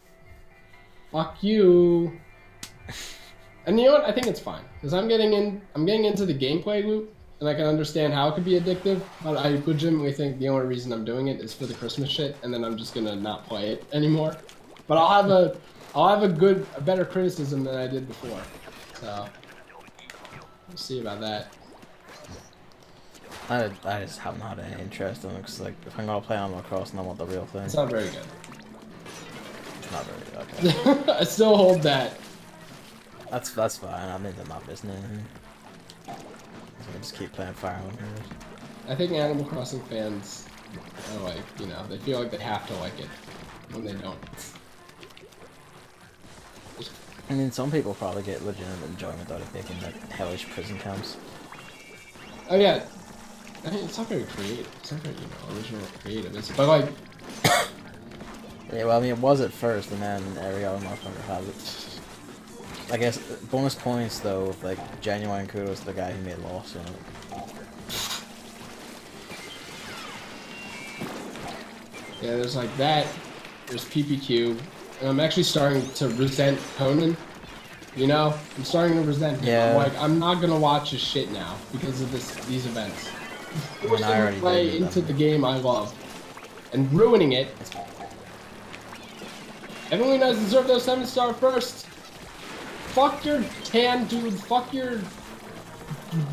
Fuck you. And you know what? I think it's fine because I'm getting into the gameplay loop, and I can understand how it could be addictive. But I legitimately think the only reason I'm doing it is for the Christmas shit, and then I'm just gonna not play it anymore. But I'll have a better criticism than I did before. So we'll see about that. I just haven't had any interest in it because, like, if I'm gonna play Animal Crossing, I want the real thing. It's not very good. It's not very good. Okay. I still hold that. That's fine. I'm into not missing anything. So I just keep playing Fire Emblem. I think Animal Crossing fans are like, you know, they feel like they have to like it when they don't. I mean, some people probably get legitimate enjoyment out of making like hellish prison camps. Oh yeah, I mean, it's not very creative. It's not very, you know, original or creative. It's, but like, yeah, well, I mean, it was at first, and then every other motherfucker has it. I guess bonus points though, like genuine kudos to the guy who made Lost in it. yeah, there's like that. There's PPQ, and I'm actually starting to resent Conan. You know, I'm starting to resent him. Yeah. I'm like, I'm not gonna watch his shit now because of these events. Forcing I me already to play did into them. the game I love, and ruining it. Everyone does deserve those 7-star first. Fuck your tan, dude. Fuck your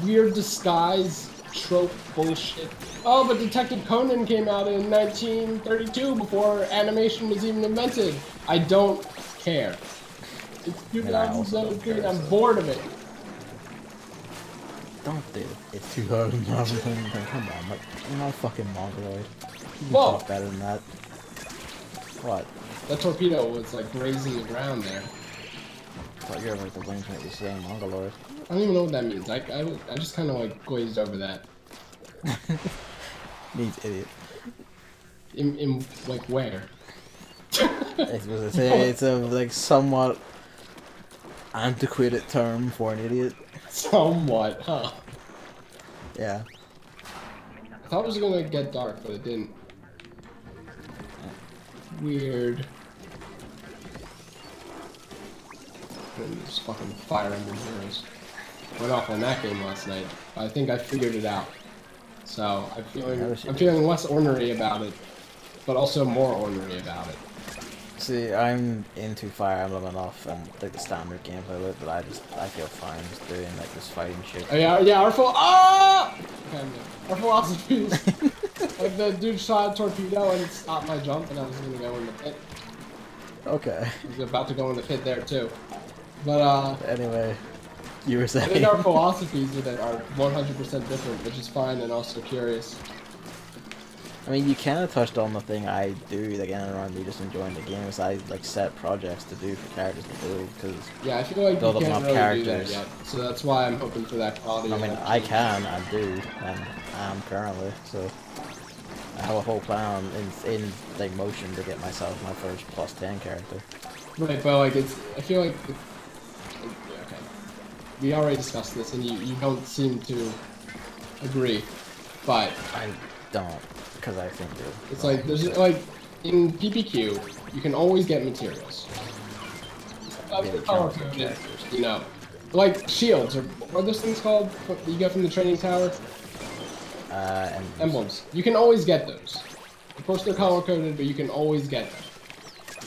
weird disguise trope bullshit. Oh, but Detective Conan came out in 1932 before animation was even invented. I don't care. It's 2017. I'm bored of it. Don't do it. It's 2011. Come on, like, you're not a fucking mongoloid. You can Whoa. talk better than that. What? That torpedo was like grazing the ground there. I thought you were like the wings make you saying mongoloid. I don't even know what that means. I just kind of like glazed over that. Means idiot. In like where? It's a like somewhat antiquated term for an idiot. Somewhat, huh? Yeah. I thought it was gonna get dark, but it didn't. Weird. This fucking Fire Emblem Heroes went off on that game last night. I think I figured it out. So I'm feeling less ornery about it, but also more ornery about it. See, I'm into Fire Emblem enough and like the standard gameplay with it, but I feel fine just doing like this fighting shit. Oh yeah, our full our philosophies Like the dude shot a torpedo and it stopped my jump, and I was gonna go in the pit. Okay. I was about to go in the pit there too. But Anyway, you were I saying. think our philosophies with it are 100% different, which is fine and also curious. I mean, you kind of touched on the thing I do, like, in and around me just enjoying the game, is I, like, set projects to do for characters to build, because... Yeah, I feel like build you up can't enough really do that characters. yet. So that's why I'm hoping for that quality. I mean, I can, and do, and am currently, so... I have a whole plan in like, motion to get myself my first +10 character. Right, but, like, it's... I feel like... Yeah, okay. We already discussed this, and you don't seem to agree, but... I don't. Because I think it's like, there's, like, in PPQ, you can always get materials. Yeah, The color coded, you know. Like, shields, or what are those things called that you get from the training tower? Emblems. You can always get those. Of course, they're color coded, but you can always get them.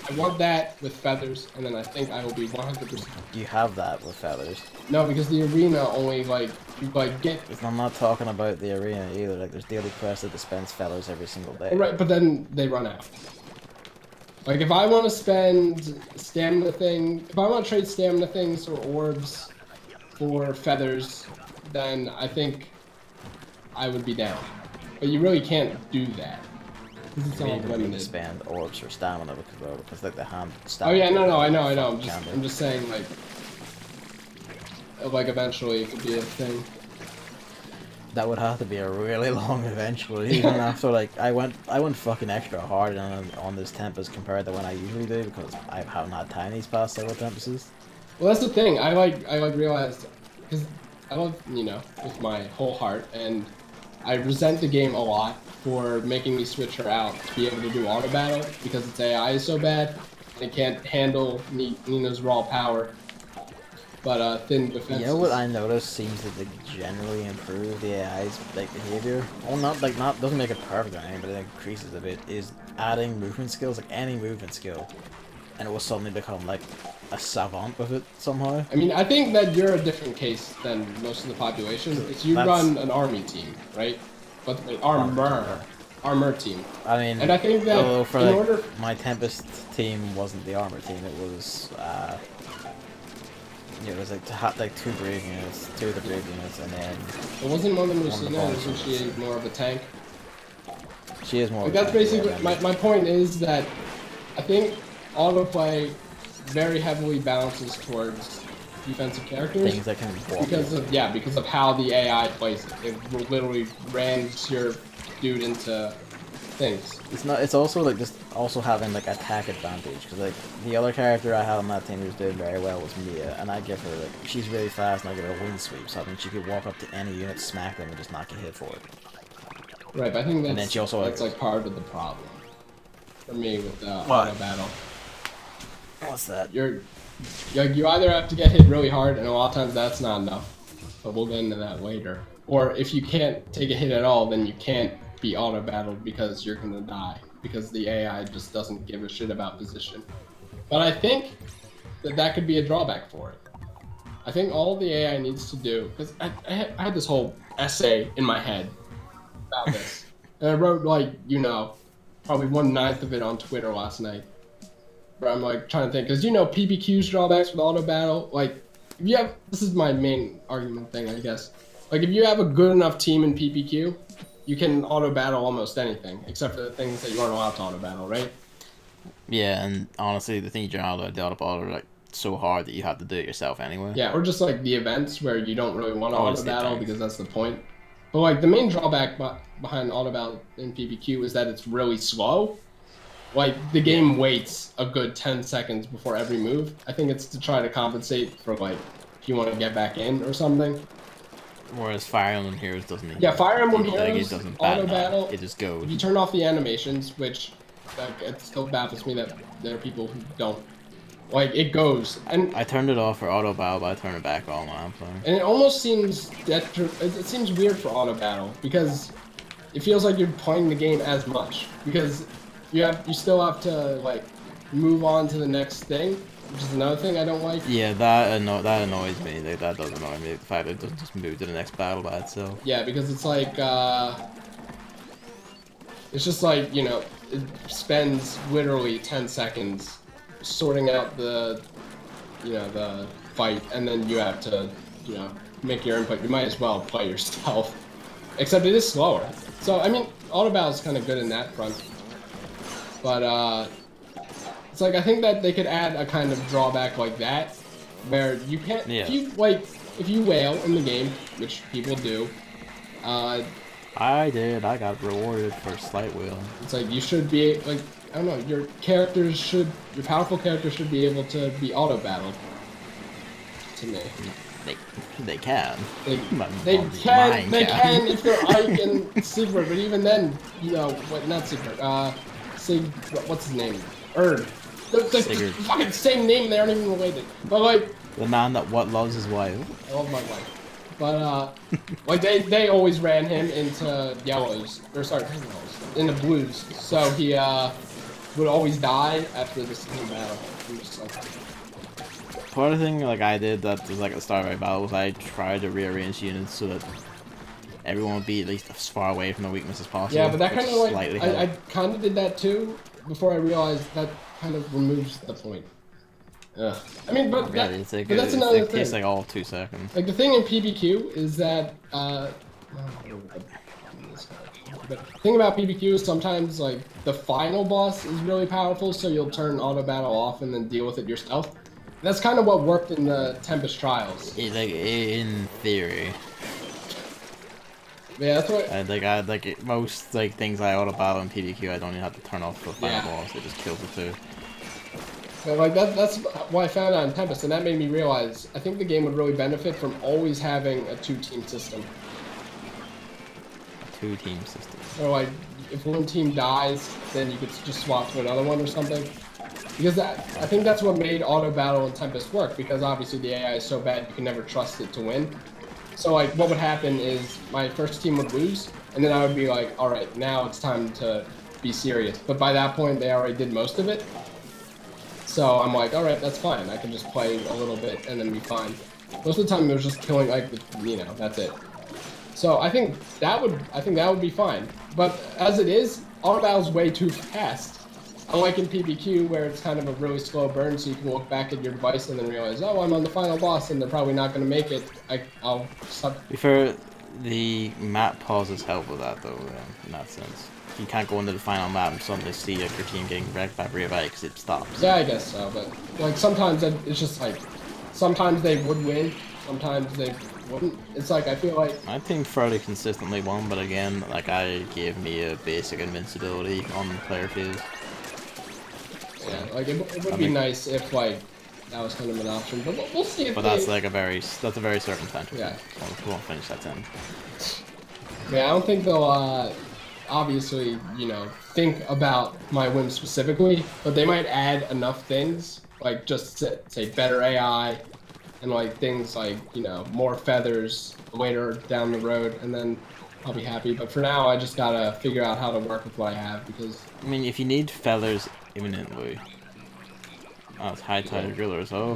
I want that with feathers, and then I think I will be 100%. You have that with feathers. No, because the arena only, like, you, like, get... I'm not talking about the arena either, like, there's daily quests that dispense feathers every single day. Right, but then they run out. Like, if I want to spend stamina if I want to trade stamina things or orbs for feathers, then I think I would be down. But you really can't do that. It's all You need limited. to spend orbs for stamina because like the hand Oh stamina. yeah, no, I know. I'm just saying, like eventually it could be a thing. That would have to be a really long eventually. Even after like I went fucking extra hard on this Tempest compared to when I usually do because I haven't had time these past several Tempests. Well, that's the thing. I realized because I love with my whole heart, and I resent the game a lot for making me switch her out to be able to do auto battle because its AI is so bad. It can't handle Nina's raw power. But thin defense. You know what I noticed seems to generally improve the AI's like behavior. Well, not doesn't make it perfect or anything, but it increases a bit. Is adding movement skills, like any movement skill, and it will suddenly become like a savant with it somehow. I mean, I think that you're a different case than most of the population. Because you run an army team, right? But armor team. I mean, and I think that for in order my Tempest team wasn't the armor team. It was it was like two brave units, two of the brave units, and then it wasn't one of them Lucina. Isn't she more of a tank? She is more. Like, that's basically my point. Is that I think autoplay very heavily balances towards defensive characters. Things that can because of how the AI plays it. It literally rams your dude into things. It's also like just also having like attack advantage because like the other character I had on that team who was doing very well was Mia, and I give her like she's really fast and I give her a wind sweep, so I think she could walk up to any unit, smack them, and just not get hit for it. Right, but I think that's, and then she also that's like part of the problem for me with auto battle. What's that? You either have to get hit really hard, and a lot of times that's not enough. But we'll get into that later. Or if you can't take a hit at all, then you can't be auto battled because you're gonna die because the AI just doesn't give a shit about position. But I think that could be a drawback for it. I think all the AI needs to do, because I had this whole essay in my head about this, and I wrote probably 1/9 of it on Twitter last night. Where I'm like trying to think, because PPQ's drawbacks with auto battle, like if you have, this is my main argument thing, I guess. Like if you have a good enough team in PPQ, you can auto battle almost anything, except for the things that you aren't allowed to auto battle, right? Yeah, and honestly, the thing you're allowed to auto battle are like so hard that you have to do it yourself anyway. Yeah, or just like the events where you don't really want to auto battle because that's the point. But like the main drawback behind auto battle in PPQ is that it's really slow. Like the game waits a good 10 seconds before every move. I think it's to try to compensate for like if you want to get back in or something. Whereas Fire Emblem Heroes doesn't even... Yeah, Fire Emblem Heroes, it doesn't auto battle, it just goes. If you turn off the animations, which it still baffles me that there are people who don't. Like, it goes. And I turned it off for auto battle, but I turn it back on when I'm playing. And it almost seems it seems weird for auto battle because it feels like you're playing the game as much because you still have to like move on to the next thing, which is another thing I don't like. Yeah, that annoys me. Like, that does annoy me. The fact that it doesn't just move to the next battle by itself. Yeah, because it's like It's just like, you know, it spends literally 10 seconds sorting out the, you know, the fight, and then you have to, you know, make your input. You might as well play yourself. Except it is slower. So, I mean, auto battle is kind of good in that front. But, it's like, I think that they could add a kind of drawback like that, where you can't, if you wail in the game, which people do, I did. I got rewarded for slight wheel. it's like, you should be, like, I don't know, your powerful characters should be able to be auto-battled, to me. They can. They can if they're Ike and Sigurd, but even then, you know, what, not Sigurd, what's his name? Erd. The fucking same name, they aren't even related. But like... The man that loves his wife. I love my wife. But, like, they always ran him into yellows, or sorry, into blues. So he, would always die after the second battle. Part of the thing like I did that was like at the start of my battle was I tried to rearrange units so that everyone would be at least as far away from the weakness as possible. Yeah, but that kind of like I kind of did that too before I realized that kind of removes the point. Ugh. I mean, but, that's another thing. It takes like all 2 seconds. Like the thing in PBQ is that but the thing about PBQ is sometimes like the final boss is really powerful, so you'll turn auto battle off and then deal with it yourself. That's kind of what worked in the Tempest Trials. Like in theory. Yeah, that's what. Most like things I auto battle in PBQ, I don't even have to turn off for the final boss. It just kills it too. But like that's what I found out in Tempest, and that made me realize I think the game would really benefit from always having a 2-team system. A 2-team system. Or like if one team dies, then you could just swap to another one or something. Because I think that's what made auto battle in Tempest work, because obviously the AI is so bad you can never trust it to win. So like what would happen is my first team would lose, and then I would be like, alright, now it's time to be serious. But by that point they already did most of it. So I'm like, alright, that's fine. I can just play a little bit and then be fine. Most of the time it was just killing like you know, that's it. So I think that would be fine. But as it is, auto battle's way too fast. Unlike in PBQ, where it's kind of a really slow burn, so you can look back at your device and then realize, oh, I'm on the final boss, and they're probably not going to make it. I'll stop. Before the map pauses help with that, though, in that sense. You can't go into the final map and suddenly see like, your team getting wrecked by rear bike because it stops. Yeah, I guess so, but like sometimes it's just like, sometimes they would win, sometimes they wouldn't. It's like, I feel like... My team fairly consistently won, but again, like I gave me a basic invincibility on player phase. Yeah, like it would be nice if like that was kind of an option, but we'll see if. But that's like a very circumstantial. Yeah. We won't finish that 10. Yeah, I don't think they'll obviously, you know, think about my win specifically, but they might add enough things, like just say better AI, and like things like, you know, more feathers later down the road, and then I'll be happy. But for now, I just gotta figure out how to work with what I have, because. I mean, if you need feathers imminently. Oh, it's high tide drillers. Oh,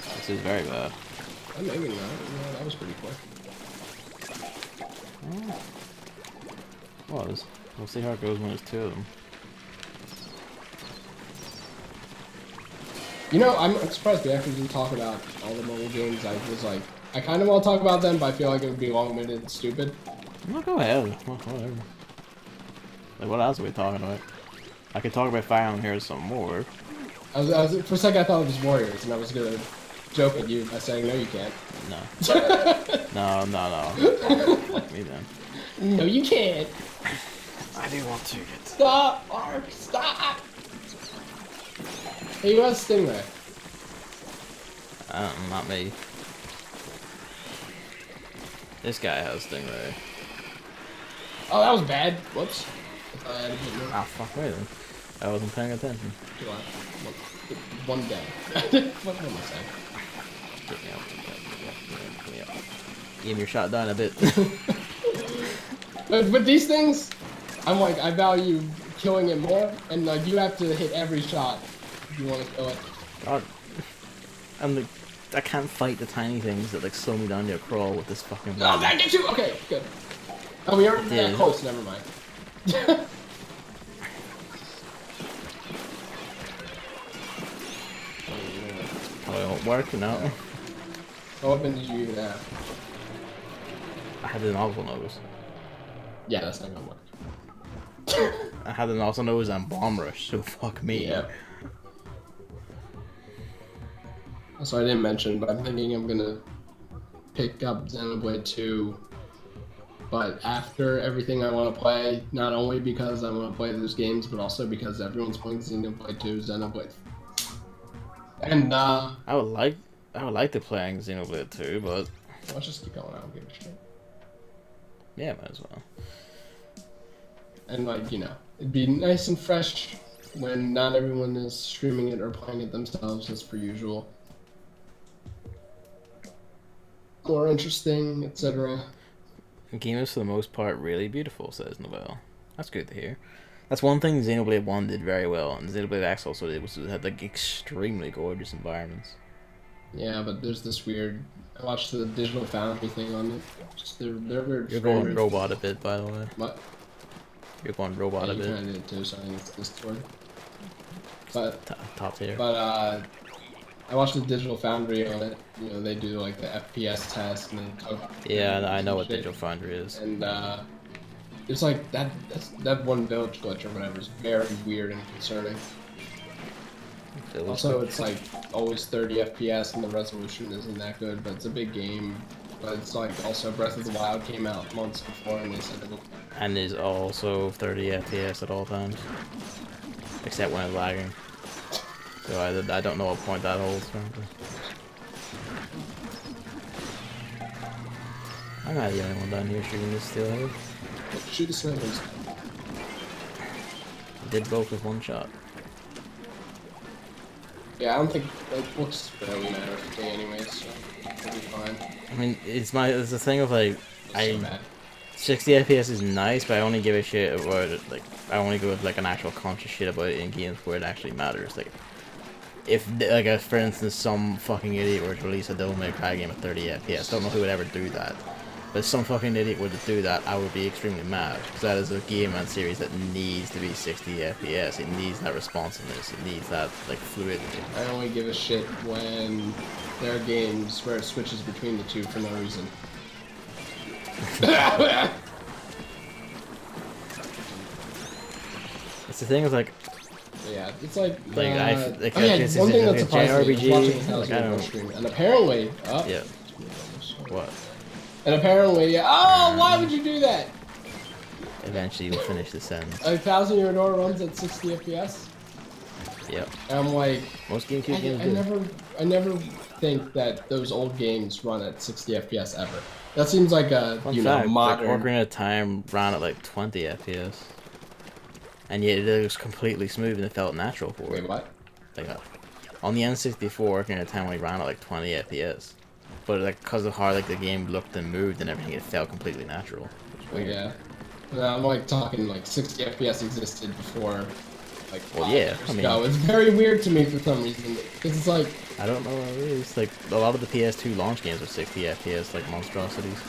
this is very bad. Maybe not. Yeah, that was pretty quick. Was. We'll see how it goes when there's 2 of them. You know, I'm surprised we actually didn't talk about all the mobile games. I was like, I kind of want to talk about them, but I feel like it would be long-winded and stupid. Well, go ahead. Whatever. Like, what else are we talking about? I could talk about Fire Emblem Heroes some more. For a second I thought it was Warriors, and I was gonna joke at you by saying, no, you can't. No. No. Fuck me then. No, you can't. I do want to get... Stop, Ark, stop! Hey, you got a Stingray. Not me. This guy has Stingray. Oh, that was bad. Whoops. Ah, fuck me then. I wasn't paying attention. One day. What am I saying? Get me up. Aim your shot down a bit. But these things, I'm like, I value killing it more, and like you have to hit every shot if you want to kill it. God. I'm like, I can't fight the tiny things that like slow me down to a crawl with this fucking. Oh, that gets you. Okay, good. Oh, we already did. got close. Never mind. Probably won't work, you know. What weapon did you even have? I had an awful nose. Yeah, that's not gonna work. I had an awful nose and bomb rush, so fuck me. Yeah. So I didn't mention, but I'm thinking I'm gonna pick up Xenoblade 2, but after everything I want to play, not only because I want to play those games, but also because everyone's playing Xenoblade 2, Xenoblade. And I would like to play Xenoblade 2, but let's just keep going. I don't give a shit. yeah, might as well. And like, you know, it'd be nice and fresh when not everyone is streaming it or playing it themselves as per usual. More interesting, etc. The game is for the most part really beautiful, says Novell. That's good to hear. That's one thing Xenoblade 1 did very well, and Xenoblade X also did, was it had like extremely gorgeous environments. Yeah, but there's this weird. I watched the Digital Foundry thing on it. Just they're weird. You're going robot a bit, by the way. What? You're going robot a You bit. kind of did too, so I think it's Discord. But Top tier. But I watched the Digital Foundry on it. You know, they do like the FPS test and then talk. Yeah, I know what Digital Foundry is. And it's like that one village glitch or whatever is very weird and concerning. Also, it's like always 30 FPS and the resolution isn't that good, but it's a big game. But it's like also Breath of the Wild came out months before and they said it would. And is also 30 FPS at all times, except when it's lagging. So I don't know what point that holds, frankly. I'm not the only one down here shooting this steelhead. Shoot the snipers. Did both with one shot. Yeah, I don't think like looks barely matter to me anyways, so it'll be fine. I mean, it's the thing of like, So bad. 60 FPS is nice, but I only give a shit about it, like, I only go with like an actual conscious shit about it in games where it actually matters. Like, if, like, for instance, some fucking idiot were to release a Devil May Cry game at 30 FPS, don't know who would ever do that. But if some fucking idiot were to do that, I would be extremely mad, because that is a game and series that needs to be 60 FPS. It needs that responsiveness. It needs that, like, fluidity. I only give a shit when there are games where it switches between the two for no reason. It's the thing with, like, Yeah, it's like oh yeah, one thing that like surprised me, I was watching JRPG, Hell's like, I don't stream, and apparently, yeah, what? And apparently, oh, why would you do that? Eventually you'll finish the sentence. 1,000 Year Door runs at 60 FPS. Yep. And I'm like, Most GameCube games do. I never think that those old games run at 60 FPS ever. That seems like a modern. Like, Ocarina of Time ran at like 20 FPS, and yet it was completely smooth and it felt natural for it. Wait, what? Like on the N64, Ocarina of Time only ran at like 20 FPS, but like because of how like the game looked and moved and everything, it felt completely natural. It was weird. Yeah. No, I'm like talking like 60 FPS existed before. Like, well, yeah, I mean, it's very weird to me for some reason because it's like I don't know what it is. Like a lot of the PS2 launch games are 60 FPS, like monstrosities.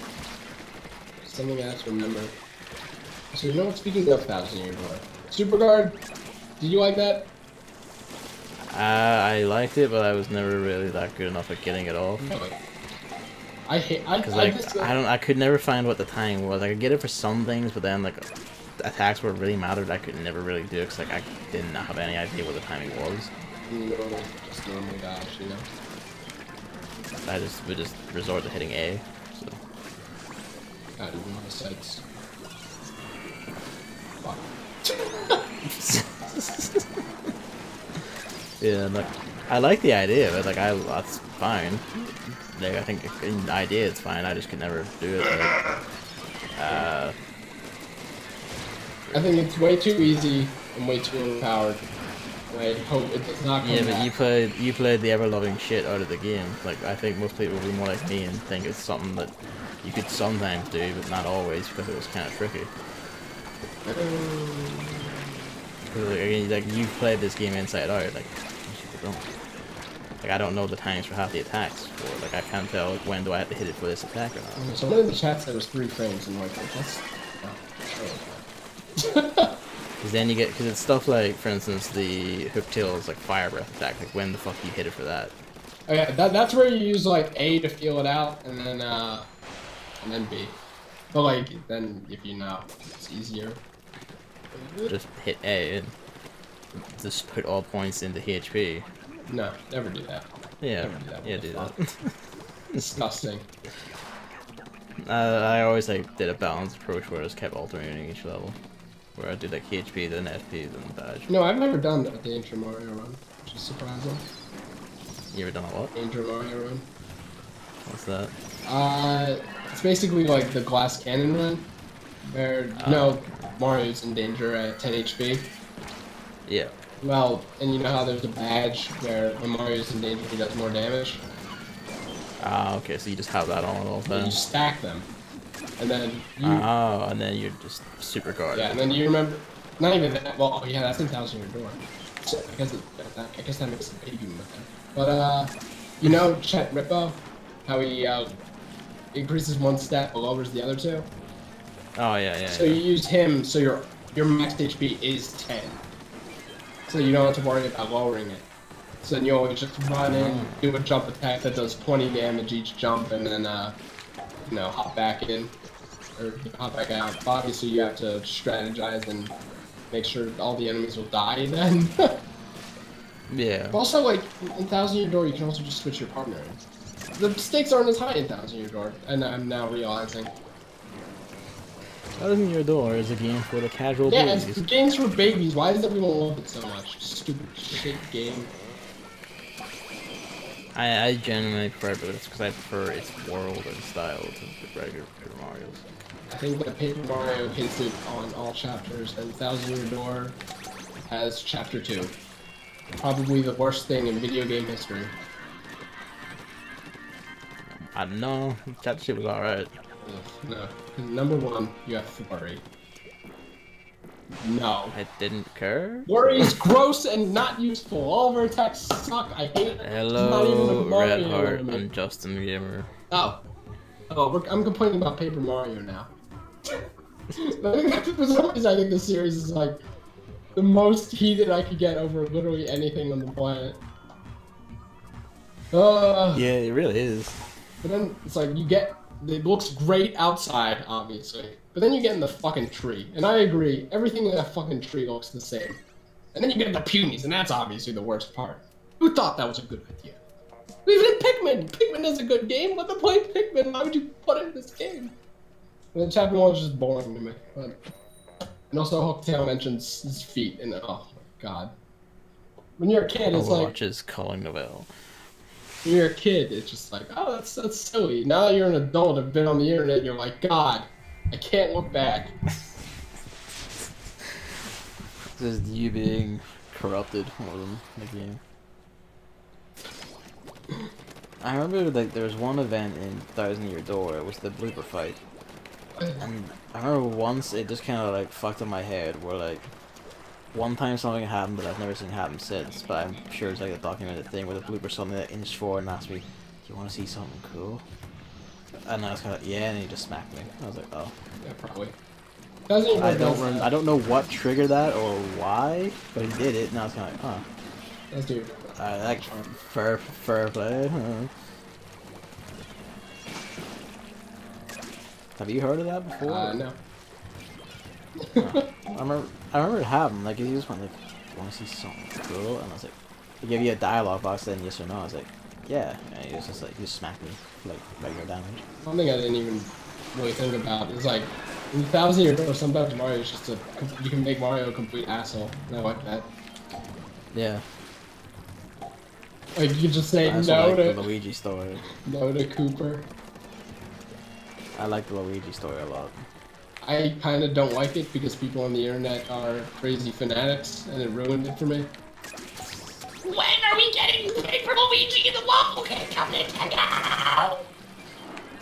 something I have to remember. So you know what? Speaking of 1,000 Year Door, Super Guard, did you like that? I liked it, but I was never really that good enough at getting it off. Really? I hate. I could never find what the timing was. I could get it for some things, but then like attacks where it really mattered, I could never really do it because like I did not have any idea what the timing was. Just normal dodge, you know. I would just resort to hitting A. So. God, even my sights. Fuck. Yeah, like I like the idea of it. Like that's fine. Like I think in idea it's fine. I just could never do it. Like, I think it's way too easy and way too overpowered. I hope it does not come yeah, but back. you played the ever-loving shit out of the game. Like I think most people will be more like me and think it's something that you could sometimes do, but not always because it was kind of tricky. Like you've played this game inside out. Like most people don't. Like I don't know the times for half the attacks. For like I can't tell when do I have to hit it for this attack or not. So one of the chats said it was 3 frames, and I'm like, then you get, because it's stuff like, for instance, the hook tail is like fire breath attack. Like when the fuck do you hit it for that? Oh yeah, that's where you use like A to feel it out, and then B. But like then if you know, it's easier. Just hit A and just put all points into HP. No, never do that. Yeah, Never do that. yeah, do that. Disgusting. I always like did a balanced approach where I just kept alternating each level. Where I did like HP, then FP, then badge. No, I've never done that, the Danger Mario run, which is surprising. You ever done a what? Danger Mario run. What's that? It's basically like the glass cannon run, where you know Mario's in danger at 10 HP. Yeah. Well, and you know how there's a badge where when Mario's in danger he does more damage? Ah, okay, so you just have that on all the And time. you stack them. And then you... Oh, and then you're just super guarded. Yeah, and then you remember... Not even that, well, yeah, that's in Thousand Year Door. So, I guess that makes a baby with them. But, you know Chet Rippo? How he, increases one stat but lowers the other two? Oh, yeah. So you use him, so your max HP is 10. So you don't have to worry about lowering it. So then you always just run in, do a jump attack that does 20 damage each jump, and then, you know, hop back in, or hop back out. Obviously you have to strategize and make sure all the enemies will die then. Yeah. Also, like, in Thousand Year Door, you can also just switch your partner in. The stakes aren't as high in Thousand Year Door, and I'm now realizing. Thousand Year Door is a game for the casual Yeah, babies. it's games for babies. Why does everyone love it so much? Stupid shit game. I genuinely prefer it, but it's because I prefer its world and style to the regular Paper Mario's. I think that Paper Mario hits it on all chapters, and Thousand Year Door has Chapter 2. Probably the worst thing in video game history. I don't know. Chapter 2 was alright. Ugh, no. Number 1, you have Flurry. No. I didn't care. Flurry is gross and not useful. All of our attacks suck. I hate it. Hello, Red Heart element. and Justin Gamer. Oh. I'm complaining about Paper Mario now. For some reason, I think this series is like the most heated I could get over literally anything on the planet. Yeah, it really is. But then it's like it looks great outside, obviously. But then you get in the fucking tree. And I agree, everything in that fucking tree looks the same. And then you get the punies, and that's obviously the worst part. Who thought that was a good idea? Even in Pikmin! Pikmin is a good game, let them play Pikmin, why would you put it in this game? And then chapter 1 is just boring to me. But... And also Hooktail mentions his feet, and oh my god. When you're a kid, it's like... Overwatch is calling the bell. When you're a kid, it's just like, oh, that's silly. Now that you're an adult and been on the internet, you're like, God, I can't look back. This is you being corrupted more than the game. I remember like there was one event in Thousand Year Door. It was the blooper fight, and I remember once it just kind of like fucked in my head. Where like one time something happened, but I've never seen it happen since. But I'm sure it's like a documented thing where the blooper something that inched forward and asked me, "Do you want to see something cool?" And I was kind of yeah, and he just smacked me. I was like, "Oh, Yeah, probably. I don't know what triggered that or why, but he did it, and I was kind of like, huh." Let's do it. Like fair play. Huh? Have you heard of that before? No. I remember it happened. Like he just went like, "Do you want to see something cool?" And I was like, he gave you a dialogue box, then yes or no. I was like, yeah. And he was just like, he just smacked me like regular damage. One thing I didn't even really think about is like in Thousand Year Door, sometimes Mario is just you can make Mario a complete asshole. And I like that. Yeah. Like you can just say That's no like to the Luigi story. no to Cooper. I like the Luigi story a lot. I kind of don't like it because people on the internet are crazy fanatics, and it ruined it for me. When are we getting Paper Luigi in the Waffle Cake Cabinet?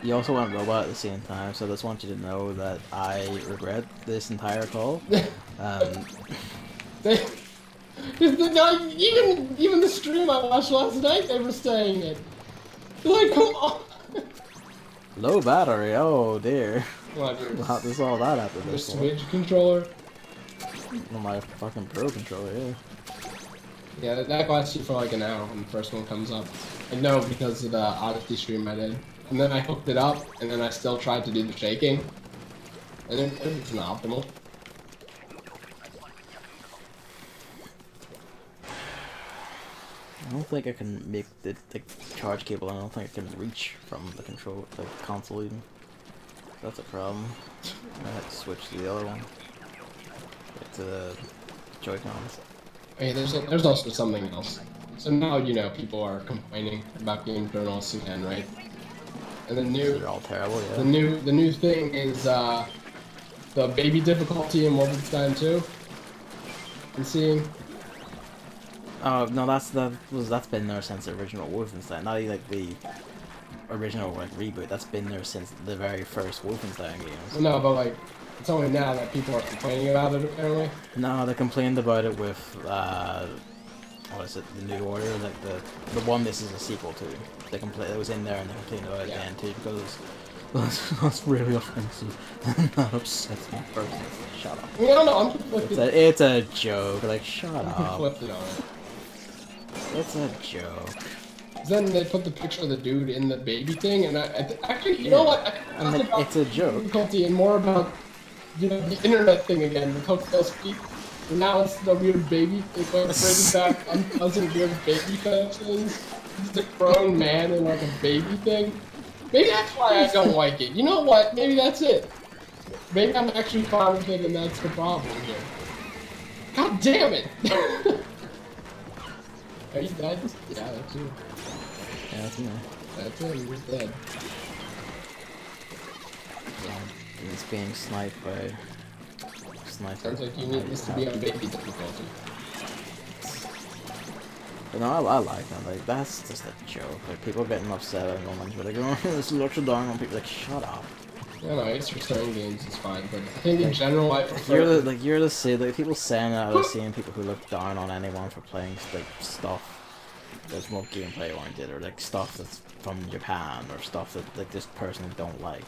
You also went robot at the same time, so I just want you to know that I regret this entire call. Even the stream I watched last night, they were saying it. They're like, come on. Low battery, oh dear. What, We'll have to solve that after the this one. Switch controller. On my fucking Pro controller, yeah. Yeah, that lasts you for like an hour when the first one comes up. I know because of the Odyssey stream I did. And then I hooked it up, and then I still tried to do the shaking. And it was not optimal. I don't think I can make the charge cable. I don't think I can reach from the console even. That's a problem. I have to switch to the other one. Get to the Joy-Cons. Hey, there's also something else. So now, you know, people are complaining about game journalists again, right? And They're all terrible, yeah. the new thing is the baby difficulty in Wolfenstein 2. I'm seeing. Oh no, that's been there since the original Wolfenstein. Not like the original like reboot. That's been there since the very first Wolfenstein games. No, but like it's only now that people are complaining about it apparently. No, they complained about it with what is it? The New Order, like the one this is a sequel to. They complained it was in there and they complained about it then too because that's really offensive. That upsets me personally. Shut up. No, I'm conflicted. It's a joke. Like shut I'm up. conflicted on it. It's a joke. Then they put the picture of the dude in the baby thing, and actually, you know what? I mean, it's a joke. Difficulty and more about, you know, the internet thing again. The Tokyo Speak. And now it's the weird baby thing. Like, bringing back unpleasant weird baby things. He's a grown man in like a baby thing. Maybe that's why I don't like it. You know what? Maybe that's it. Maybe I'm actually fine with it, and that's the problem here. God damn it! Are you dead? Yeah, that's you. Yeah, that's me. That's him, he's dead. He's being sniped by sniper. Sounds like you need this to be on baby difficulty. But no, I like that. Like, that's just a joke. Like, people getting upset at moments where they go, oh, this looks down on people. Like, shut up. Yeah, no, I guess for certain games it's fine, but I think in general I prefer... You're the say, like, people saying that, I've seen people who look down on anyone for playing, like, stuff that's more gameplay oriented, or, like, stuff that's from Japan, or stuff that, like, this person don't like.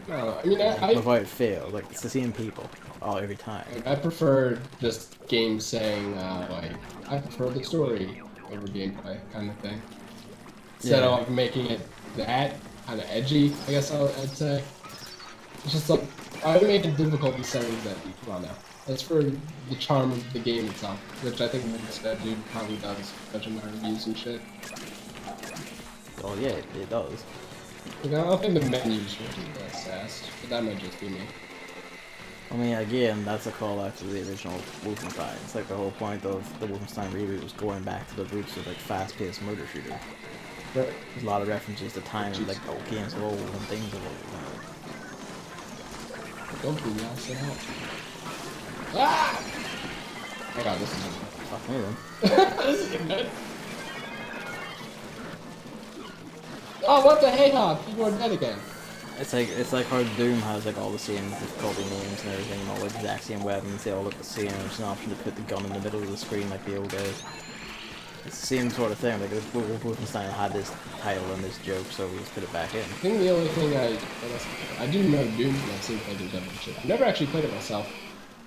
No, I mean, I without fail, like, it's the same people, every time. I prefer just games saying, like, I prefer the story over gameplay, kind of thing. Instead of, like, making it that kind of edgy, I guess I'd say. It's just like, I made the difficulty settings that come on now. That's for the charm of the game itself, which I think that dude probably does, judging my reviews and shit. Oh yeah, it does. Like, I don't think the menus really that fast, but that might just be me. I mean, again, that's a call out to the original Wolfenstein. It's like the whole point of the Wolfenstein reboot was going back to the roots of like fast-paced murder shooter. Right. There's a lot of references to time and like games of old and things of old. Don't do that, say help. Ah! Oh god, this is good. Fuck me then. This is good. Oh, what the hey hop? People are dead again. It's like how Doom has like all the same difficulty names and everything, and all the exact same weapons. They all look the same. There's an option to put the gun in the middle of the screen like the old days. It's the same sort of thing. Like Wolfenstein had this title and this joke, so we just put it back in. I think the only thing I do know Doom, and I've seen plenty of different shit. I've never actually played it myself.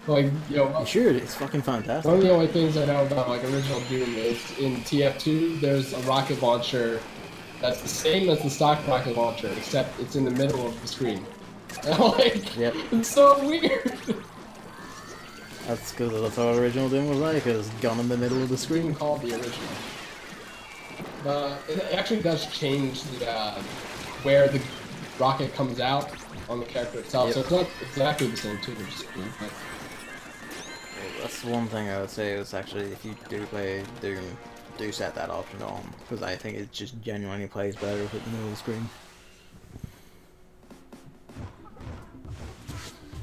Like, you know, You sure? It's fucking fantastic. one of the only things I know about like original Doom is in TF2 there's a rocket launcher that's the same as the stock rocket launcher, except it's in the middle of the screen. And like, Yep. It's so weird. That's because that's how original Doom was like. It was gun in the middle of the It's screen. even called the original. It actually does change the where the rocket comes out on the character itself, Yep. so it's not exactly the same too, which is cool. But That's one thing I would say is actually if you do play Doom, do set that option on, because I think it just genuinely plays better with it in the middle of the screen.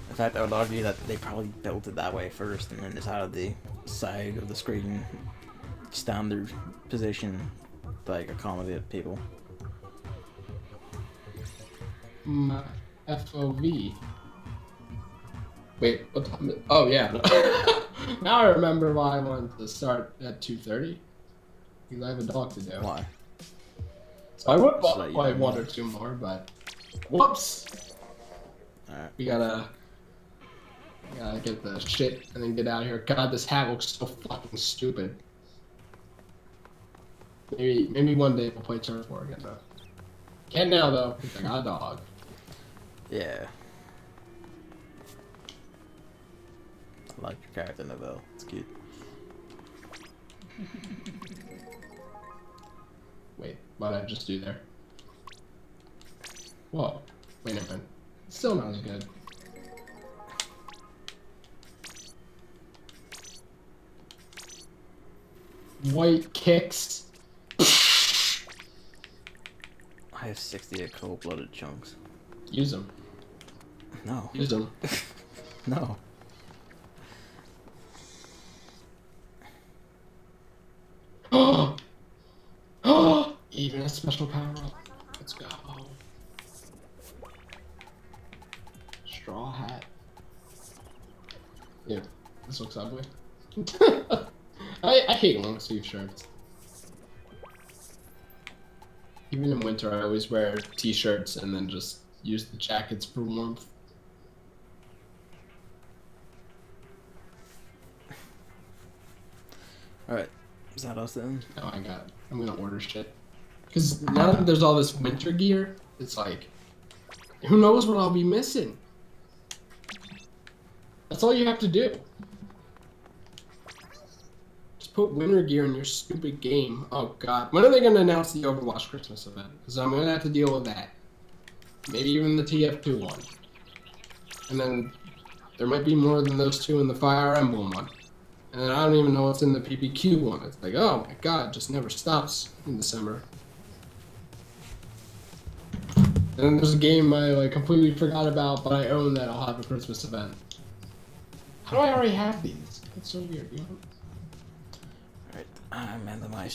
In fact, I would argue that they probably built it that way first and then just added the side of the screen standard position to like accommodate people. FOV. Wait, what time is... Oh, yeah. Now I remember why I wanted to start at 2:30. Because I have a dog to do. Why? So I would Just let you play know. one or two more, but... Whoops! Alright. We gotta... Gotta get the shit and then get out of here. God, this hat looks so fucking stupid. Maybe one day we'll play Turf War again though. Can't now though. I got a dog. Yeah. I like your character, Novelle. It's cute. Wait, what did I just do there? Whoa. Wait a minute. Still not as good. White kicks. I have 68 cold-blooded chunks. Use them. No. Use them. No. Oh! Oh! Even a special power up. Let's go. Straw hat. Yeah, this looks ugly. I hate long sleeve shirts. Even in winter, I always wear t-shirts and then just use the jackets for warmth. Alright. Is that us then? No, I'm gonna order shit. Because now that there's all this winter gear, it's like, who knows what I'll be missing? That's all you have to do. Just put winter gear in your stupid game. Oh god. When are they gonna announce the Overwatch Christmas event? Because I'm gonna have to deal with that. Maybe even the TF2 one. And then there might be more than those two in the Fire Emblem one. And then I don't even know what's in the PPQ one. It's like, oh my god, it just never stops in December. And then there's a game I like completely forgot about, but I own that I'll have a Christmas event. How do I already have these? That's so weird. You know? Alright, I'm randomized.